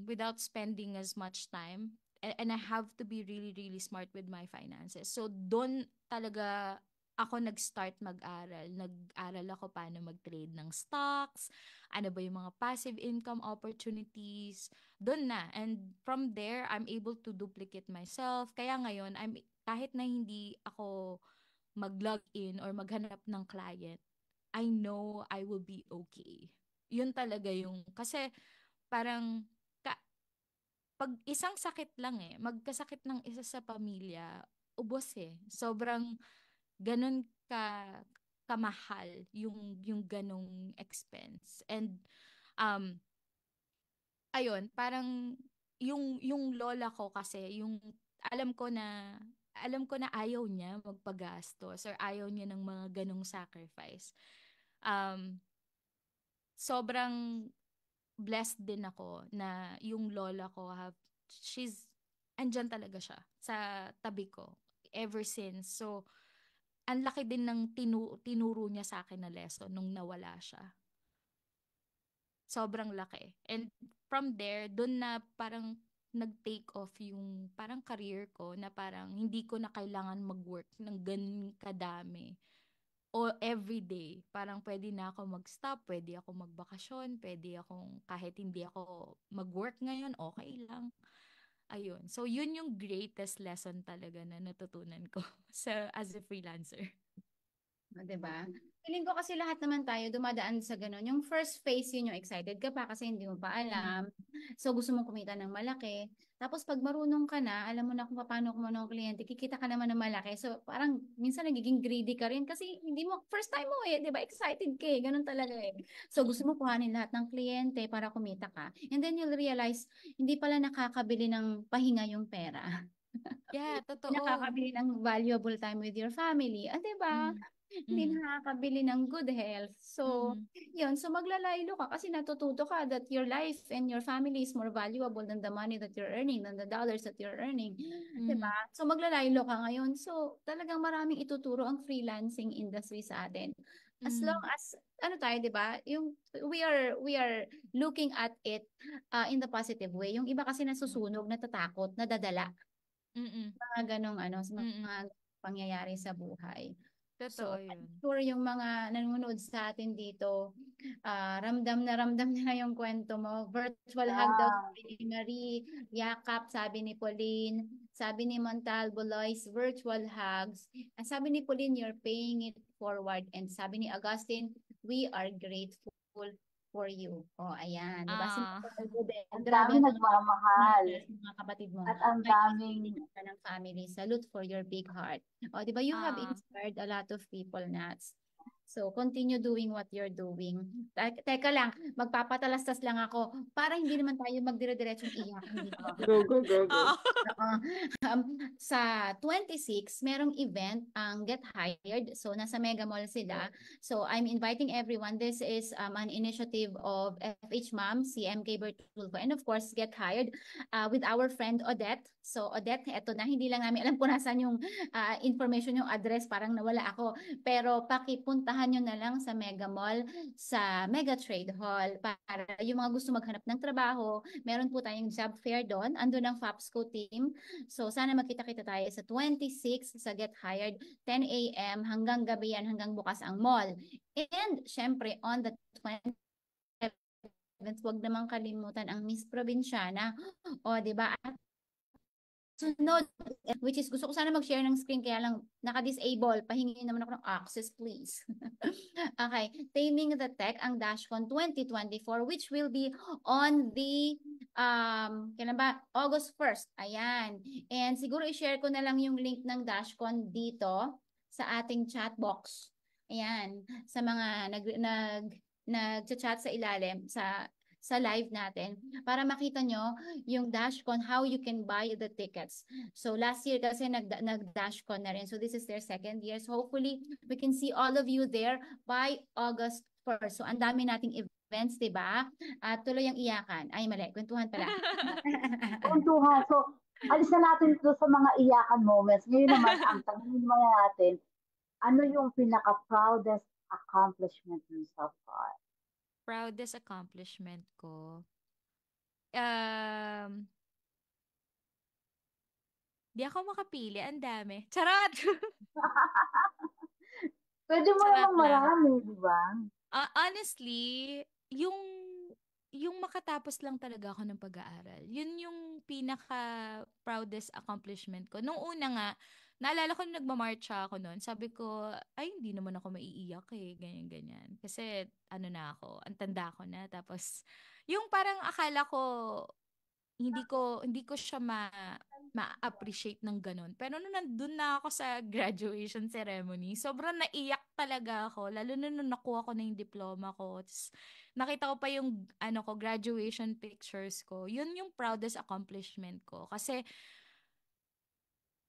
Without spending as much time. And I have to be really, really smart with my finances. So, doon talaga ako nag-start mag-aral. Nag-aral ako paano mag-trade ng stocks, ano ba yung mga passive income opportunities. Doon na. And from there, I'm able to duplicate myself. Kaya ngayon, kahit na hindi ako mag-log in or maghanap ng client, I know I will be okay. Yun talaga yung, kasi parang, pag isang sakit lang magkasakit ng isa sa pamilya, ubos Sobrang ganun kamahal yung ganong expense. And, ayun, parang, yung lola ko kasi, alam ko na ayaw niya magpagastos or ayaw niya ng mga ganong sacrifice. Sobrang blessed din ako na yung lola ko andyan talaga siya sa tabi ko ever since. So, ang laki din ng tinuro niya sa akin na lesson nung nawala siya. Sobrang laki. And from there, dun na parang nag-take off yung parang career ko na parang hindi ko na kailangan mag-work ng ganun kadami. O everyday, parang pwede na ako mag-stop, pwede ako magbakasyon, pwede akong kahit hindi ako mag-work ngayon, okay lang. Ayun. So, yun yung greatest lesson talaga na natutunan ko as a freelancer. Diba? Feeling ko kasi lahat naman tayo dumadaan sa ganun. Yung first phase, yun yung excited ka pa kasi hindi mo pa alam. So, gusto mong kumita ng malaki. Tapos, pag marunong ka na, alam mo na kung paano kumuha ng kliyente, kikita ka naman ng malaki. So, parang minsan nagiging greedy ka rin kasi hindi mo, first time mo di ba? Excited ka ganun talaga So, gusto mo kuhanin lahat ng kliyente para kumita ka. And then you'll realize, hindi pala nakakabili ng pahinga yung pera. Yeah, totoo. Nakakabili ng valuable time with your family. Diba? Hindi nakakabili ng good health. So, yun. So, maglalaylo ka kasi natututo ka that your life and your family is more valuable than the money that you're earning, than the dollars that you're earning. Diba? So, maglalaylo ka ngayon. So, talagang maraming ituturo ang freelancing industry sa atin. As long as, tayo, diba? We are looking at it in the positive way. Yung iba kasi nasusunog, natatakot, nadadala. Mga ganong mga pangyayari sa buhay. Totoo So, yun. I'm sure yung mga nanonood sa atin dito, ramdam na yung kwento mo. Virtual hug daw sabi ni Marie, yakap sabi ni Pauline, sabi ni Montalvo Lois, virtual hugs. And sabi ni Pauline, you're paying it forward. And sabi ni Augustine, we are grateful for you. Ayan. Diba? Ang dami nagmamahal. Mga kapatid mo. At ang daming ng family. Salute for your big heart. Diba? You have inspired a lot of people, Nats. So, continue doing what you're doing. Teka lang, magpapatalastas lang ako para hindi naman tayo magdire-diretsong iyak. Go. Sa 26, merong event ang Get Hired. So, nasa Mega Mall sila. So, I'm inviting everyone. This is an initiative of FH Ma'am, CMK Bertulfo, and of course, Get Hired with our friend Odette. So, Odette, eto na. Hindi lang namin alam kung nasan yung information, yung address. Parang nawala ako. Pero, pakipuntahan nyo na lang sa Mega Mall, sa Mega Trade Hall para yung mga gusto maghanap ng trabaho. Meron po tayong job fair doon. Andun ang FAPSCO team. So, sana magkita-kita tayo sa 26 sa Get Hired, 10 a.m. hanggang gabi yan, hanggang bukas ang mall. And, syempre, on the 27th, wag naman kalimutan ang Miss Provinciana. Diba? At sunod, which is gusto ko sana mag-share ng screen kaya lang naka-disable. Pahingin naman ako ng access, please. Okay. Taming the Tech, ang DashCon 2024, which will be on the, kailan ba? August 1st. Ayan. And siguro i-share ko na lang yung link ng DashCon dito sa ating chat box. Ayan. Sa mga nag-chat sa ilalim, sa live natin para makita nyo yung DashCon, how you can buy the tickets. So last year kasi nag-DashCon na rin. So this is their second year. So hopefully we can see all of you there by August 1st. So ang dami nating events events, di ba? At tuloy ang iyakan. Ay, mali. Kwentuhan pala. Kwentuhan. So, alis na natin ito sa mga iyakan moments. Ngayon naman, ang tanongin naman natin, ano yung pinaka-proudest accomplishment mo so far? Proudest accomplishment ko. Um, di ako makapili. Ang dami. Charot! Pwede mo Charot namang lang. marami, di ba? Honestly, yung makatapos lang talaga ako ng pag-aaral. Yun yung pinaka proudest accomplishment ko. Nung una nga, naalala ko nung nagmamarch ako noon, sabi ko, ay hindi naman ako maiiyak eh, ganyan ganyan. Kasi ano na ako, ang tanda ko na. Tapos yung parang akala ko hindi ko siya ma-appreciate ng ganun. Pero nung nandun na ako sa graduation ceremony, sobrang naiyak talaga ako. Lalo na nung nakuha ko na yung diploma ko. Tapos, nakita ko pa yung graduation pictures ko. Yun yung proudest accomplishment ko. Kasi,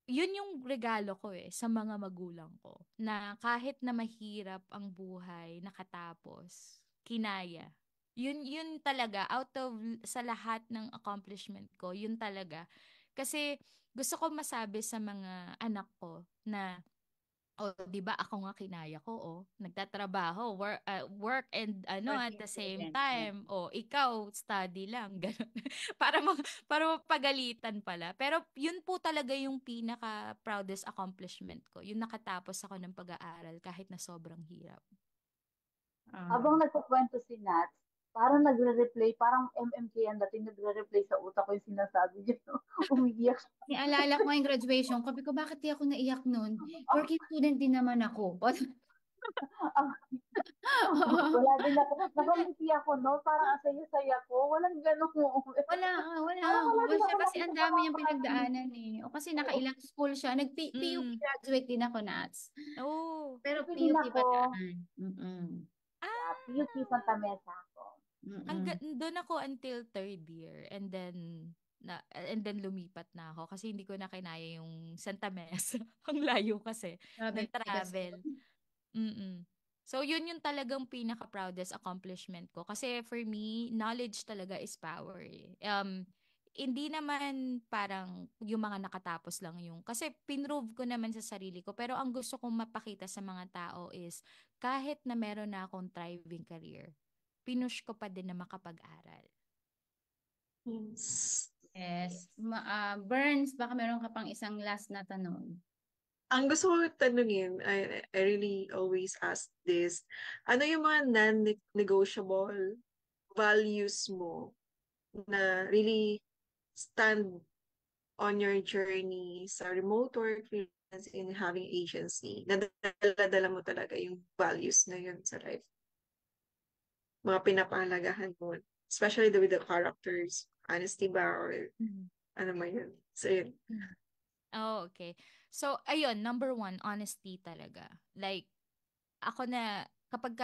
yun yung regalo ko sa mga magulang ko. Na kahit na mahirap ang buhay, nakatapos, kinaya. Yun talaga, out of sa lahat ng accomplishment ko, yun talaga. Kasi gusto ko masabi sa mga anak ko na, oh, 'di ba ako nga kinaya ko, oh, nagtatrabaho, work and at Working the same student. Yeah. time, oh, ikaw study lang, ganun. Para mapagalitan pala. Pero yun po talaga yung pinaka proudest accomplishment ko, yung nakatapos ako ng pag-aaral kahit na sobrang hirap. Habang nagkukwento si Nats, parang nagre-replay, parang MMK ang dating nagre-replay sa utak ko yung sinasabi niya. Umiiyak siya. Nialala ko yung graduation. Sabi ko, bakit di ako naiyak nun? Working student din naman ako. Wala din ako. Nakangiti ako, no? Parang ang saya-saya ko. Walang ganun mo. Wala, Wala din siya ako kasi ang nakita dami niyang nakakangiti. pinagdaanan eh. O kasi nakailang school siya. Nag-PUP Mm. graduate din ako, Nats. Oh. Pero PUP din PUP ako. Bataan. Mm-mm. Yeah, PUP Santa Mesa ako. Doon ako until third year and then lumipat na ako kasi hindi ko na kinaya yung Santa Mesa. Ang layo kasi Grabe ng travel. So yun yung talagang pinaka proudest accomplishment ko kasi for me knowledge talaga is power. Hindi naman parang yung mga nakatapos lang yung kasi pinrove ko naman sa sarili ko pero ang gusto kong mapakita sa mga tao is kahit na meron na akong thriving career, pinush ko pa din na makapag-aral. Yes. Burns, baka meron ka pang isang last na tanong. Ang gusto ko tanungin, I really always ask this, ano yung mga non-negotiable values mo na really stand on your journey sa remote work, freelance, in having agency? Nadala mo talaga yung values na yun sa life. Mga pinapahalagahan mo. Especially with the characters. Honesty ba? Or ano man yun. So yun. Oh, okay. So, ayun, number one, honesty talaga. Like, ako na, kapag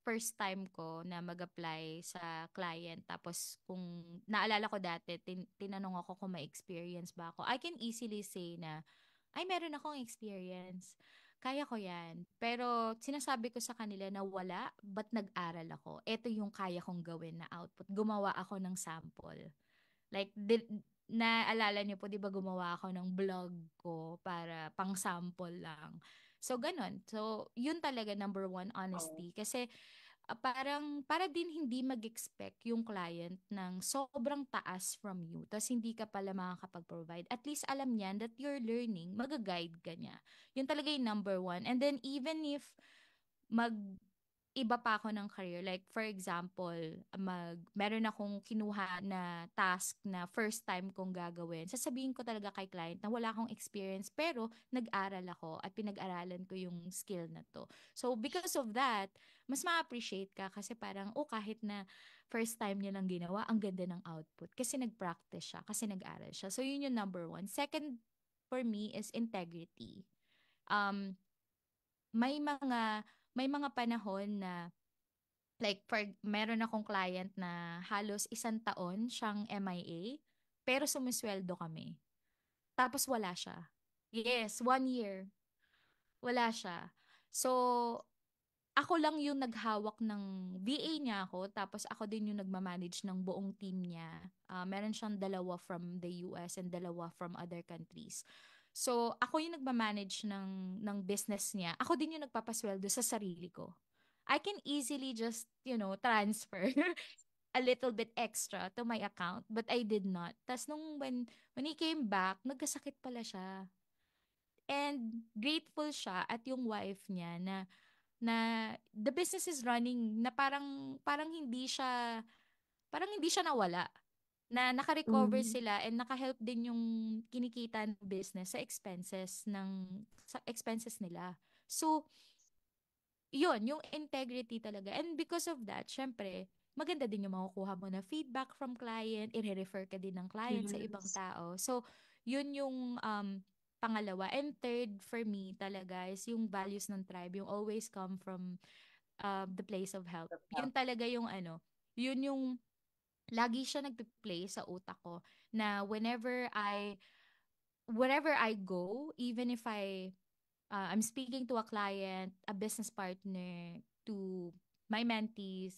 first time ko na mag-apply sa client, tapos kung naalala ko dati, tinanong ako kung may experience ba ako, I can easily say na, ay, meron akong experience. Kaya ko yan. Pero sinasabi ko sa kanila na wala, but nag-aral ako. Ito yung kaya kong gawin na output. Gumawa ako ng sample. Like, naalala niyo po, di ba gumawa ako ng blog ko para pang sample lang. So, ganun. So, yun talaga number one, honesty. Kasi, parang, para din hindi mag-expect yung client ng sobrang taas from you. Tapos, hindi ka pala makakapag-provide. At least, alam niyan that you're learning, mag-guide ka niya. Yun talaga yung number one. And then, even if iba pa ako ng career. Like, for example, meron akong kinuha na task na first time kong gagawin. Sasabihin ko talaga kay client na wala akong experience, pero nag-aral ako at pinag-aralan ko yung skill na to. So, because of that, mas ma-appreciate ka kasi parang, kahit na first time niya lang ginawa, ang ganda ng output. Kasi nag-practice siya, kasi nag-aral siya. So, yun yung number one. Second, for me, is integrity. May mga panahon na like meron akong client na halos 1 taon siyang MIA pero sumisweldo kami. Tapos wala siya. Yes, 1 year. Wala siya. So ako lang yung naghawak ng VA niya ako, tapos ako din yung nagmamanage ng buong team niya. Meron siyang dalawa from the US and dalawa from other countries. So, ako yung nagmamanage ng business niya. Ako din yung nagpapasweldo sa sarili ko. I can easily just, transfer a little bit extra to my account, but I did not. Tapos when he came back, nagkasakit pala siya. And grateful siya at yung wife niya na the business is running, na parang hindi siya nawala, na naka-recover sila and naka-help din yung kinikita ng business sa expenses nila. So, yun, yung integrity talaga. And because of that, syempre, maganda din yung makukuha mo na feedback from client, i-refer ka din ng client sa ibang tao. So, yun yung pangalawa. And third, for me talaga, is yung values ng tribe, yung always come from the place of help. Yun talaga yung yun yung lagi siya nagpe-play sa utak ko, na wherever I go, even if I'm speaking to a client, a business partner, to my mentees,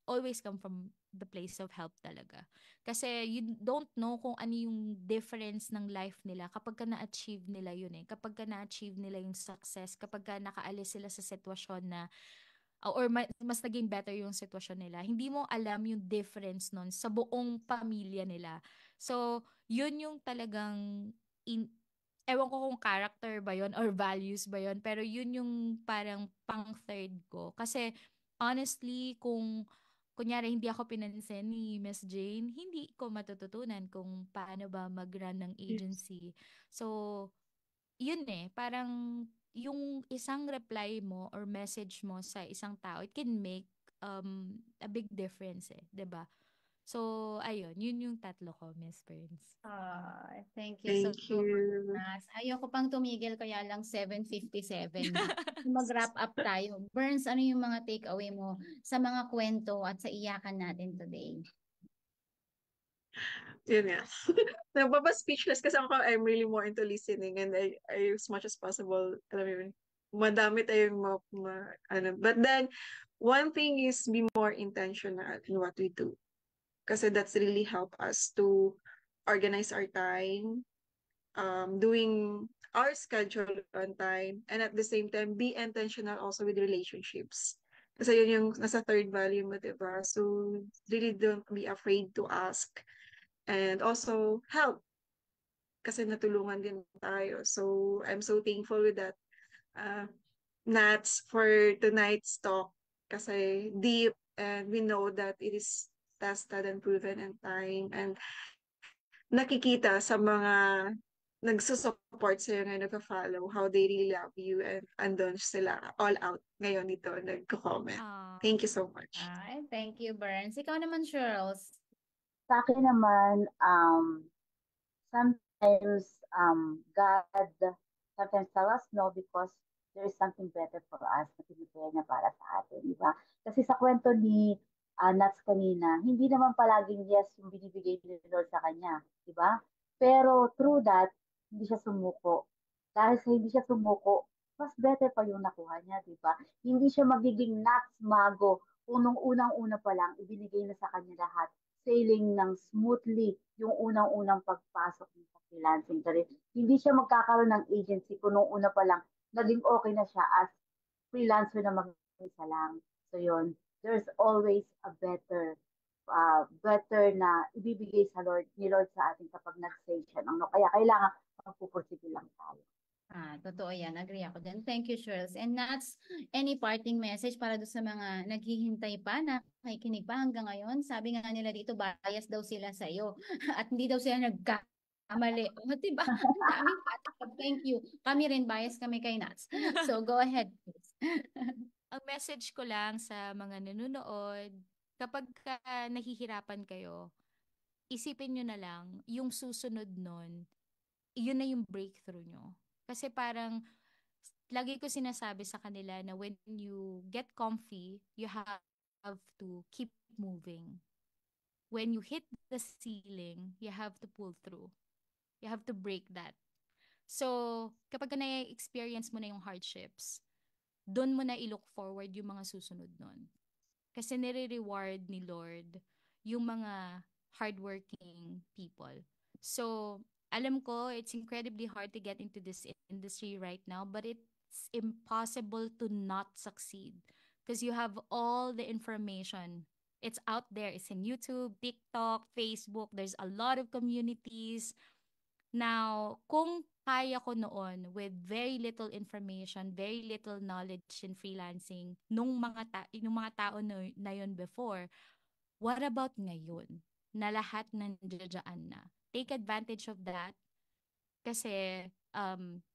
always come from the place of help talaga. Kasi you don't know kung ano yung difference ng life nila kapag ka na-achieve nila yun eh. Kapag ka na-achieve nila yung success, kapag ka nakaalis sila sa sitwasyon na or mas naging better yung sitwasyon nila. Hindi mo alam yung difference nun sa buong pamilya nila. So, yun yung talagang ewan ko kung character ba yon or values ba yon, pero yun yung parang pang third ko. Kasi honestly, kung kunyari hindi ako pinansin ni Miss Jane, hindi ko matututunan kung paano ba mag-run ng agency. So, yun parang yung isang reply mo or message mo sa isang tao, it can make a big difference 'di ba? So, ayun, yun yung tatlo ko, Miss Burns. Thank you so Thank you. much. Ayoko pang tumigil, kaya lang 7:57 na. Mag-wrap up tayo. Burns, ano yung mga takeaway mo sa mga kwento at sa iyakan natin today? Yun nga. Nagpapa-speechless kasi ako, I'm really more into listening, and I as much as possible, alam mo yun, madami tayong But then, one thing is be more intentional in what we do. Kasi that's really help us to organize our time, doing our schedule on time, and at the same time, be intentional also with relationships. Kasi yun yung nasa third value mo, diba? So, really don't be afraid to ask. And also, help. Kasi natulungan din tayo. So, I'm so thankful with that. Nats, for tonight's talk. Kasi deep, and we know that it is tested and proven in time. And nakikita sa mga nagsusupport sa'yo ngayon, nagka-follow, how they really love you, and andun sila all out ngayon dito, nagko-comment. Thank you so much. Thank you, Burns. Ikaw naman, Charles. Sa akin naman, sometimes God sometimes tell us no because there is something better for us na pinipare niya para sa atin, di ba? Kasi sa kwento ni Nats kanina, hindi naman palaging yes yung binibigay ni Lord sa kanya, di ba? Pero through that, hindi siya sumuko. Dahil sa hindi siya sumuko, mas better pa yung nakuha niya, di ba? Hindi siya magiging Nats mago kung nung unang-una pa lang, ibinigay na sa kanya lahat, sailing ng smoothly yung unang-unang pagpasok niya sa freelancing career. Hindi siya magkakaroon ng agency kung nung una pa lang naging okay na siya as freelancer na mag-isa lang. So yun, there's always a better na ibibigay ni Lord sa atin kapag nag-say siya. Kaya kailangan magpupursige lang tayo. Totoo yan. Agree ako dyan. Thank you, Charles. And Nats, any parting message para doon sa mga naghihintay pa, na nakikinig pa hanggang ngayon? Sabi nga nila dito, bias daw sila sa iyo. At hindi daw sila nagkamali. Diba? Ang daming patok. Thank you. Kami rin, bias kami kay Nats. So, go ahead, please. Ang message ko lang sa mga nanonood, kapag nahihirapan kayo, isipin nyo na lang, yung susunod nun, yun na yung breakthrough nyo. Kasi parang, lagi ko sinasabi sa kanila na when you get comfy, you have to keep moving. When you hit the ceiling, you have to pull through. You have to break that. So, kapag na-experience mo na yung hardships, doon mo na i-look forward yung mga susunod nun. Kasi nire-reward ni Lord yung mga hardworking people. So, alam ko, it's incredibly hard to get into this industry right now, but it's impossible to not succeed because you have all the information. It's out there. It's in YouTube, TikTok, Facebook. There's a lot of communities. Now, kung kaya ko noon with very little information, very little knowledge in freelancing nung mga tao na yun before, what about ngayon? Na lahat nandiyan na. Take advantage of that kasi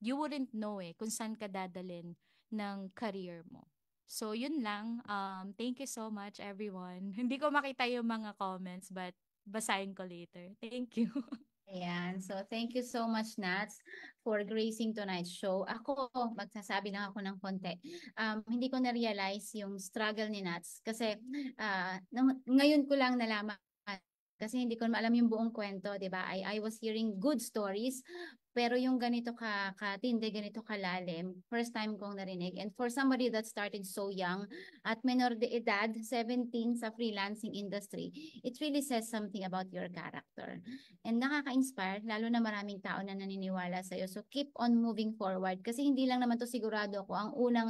you wouldn't know kung saan ka dadalhin ng career mo. So, yun lang. Thank you so much, everyone. Hindi ko makita yung mga comments, but basahin ko later. Thank you. Ayan. So, thank you so much, Nats, for gracing tonight's show. Ako, magsasabi lang ako ng konti. Hindi ko na-realize yung struggle ni Nats kasi ngayon ko lang nalaman kasi hindi ko alam yung buong kwento, di ba? I was hearing good stories, pero yung ganito katindi, ganito kalalim, first time kong narinig. And for somebody that started so young, at menor de edad, 17 sa freelancing industry, it really says something about your character. And nakaka-inspire, lalo na maraming tao na naniniwala sa'yo. So keep on moving forward. Kasi hindi lang naman to sigurado ako ang unang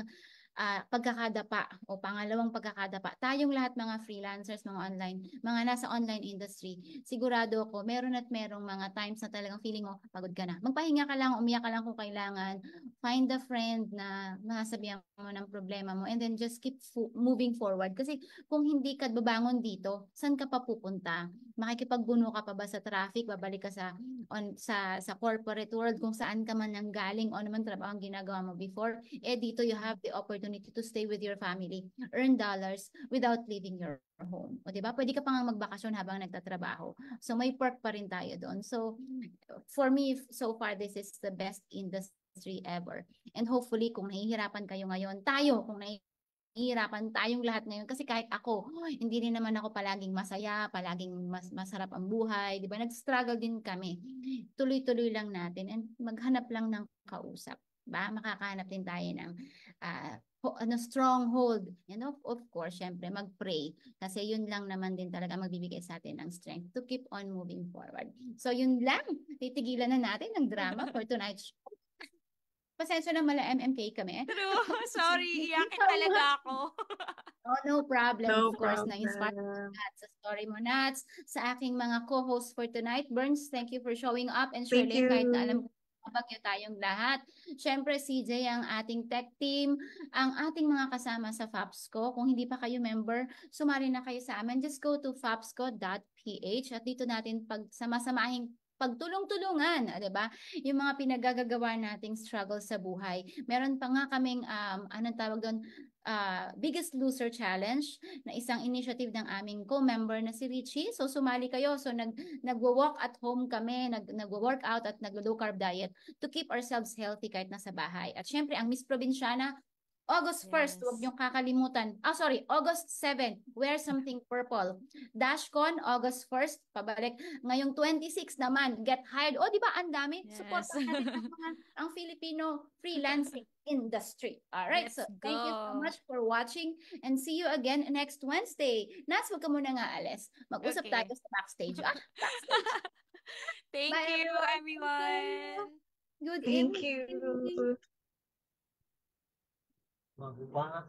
pagkakadapa o pangalawang pagkakadapa. Tayong lahat mga freelancers, mga nasa online industry, sigurado ako, meron at merong mga times na talagang feeling mo, pagod ka na. Magpahinga ka lang, umiyak ka lang kung kailangan. Find a friend na masasabihan mo ng problema mo and then just keep moving forward. Kasi kung hindi ka babangon dito, saan ka pa pupunta? Makikipagbuno ka pa ba sa traffic? Babalik ka sa corporate world kung saan ka man nanggaling o naman trabaho ang ginagawa mo before. Dito you have the opportunity to stay with your family, earn dollars without leaving your home. O diba? Pwede ka pa nga magbakasyon habang nagtatrabaho. So may perk pa rin tayo doon. So for me, so far, this is the best industry ever. And hopefully, kung nahihirapan kayo ngayon, kung nahihirapan tayong lahat ngayon, kasi kahit ako, hindi rin naman ako palaging masaya, palaging masarap ang buhay, di ba? Nag-struggle din kami. Tuloy-tuloy lang natin and maghanap lang ng kausap. Ba? Makakahanap din tayo ng stronghold. And of course, syempre, mag-pray. Kasi yun lang naman din talaga magbibigay sa atin ng strength to keep on moving forward. So yun lang. Titigilan na natin ang drama for tonight's show. Pasensya na mala MMK kami. True. Sorry, iyakin talaga ako. Oh, no problem. No Of course, problem. na-inspire sa story mo, Nats. Sa aking mga co-hosts for tonight, Burns, thank you for showing up. And Thank Shirley, kahit na you. alam ko bagyo tayong lahat. Siyempre, CJ, ang ating tech team, ang ating mga kasama sa FAPSCO. Kung hindi pa kayo member, sumali na kayo sa amin. Just go to fapsco.ph at dito natin sama-samahing pagtulong-tulungan, 'di ba? Yung mga pinagagagawa nating struggle sa buhay. Meron pa nga kaming anong tawag doon, Biggest Loser Challenge na isang initiative ng aming co-member na si Richie. So sumali kayo. So nagwo-walk at home kami, nagwo-workout at naglo-low carb diet to keep ourselves healthy kahit nasa bahay. At syempre ang Miss Provinciana, August 1st, huwag niyong kakalimutan. August 7, wear something purple. Dashcon, August 1st, pabalik. Ngayong 26 naman, get hired. O, di ba, ang dami? Yes. Support natin ang Filipino freelancing industry. Alright, so thank you so much for watching and see you again next Wednesday. Nats, huwag ka muna nga alis. Mag-usap tayo sa backstage. Backstage. Thank Bye, you, everyone. Good Thank evening. you. Magpa.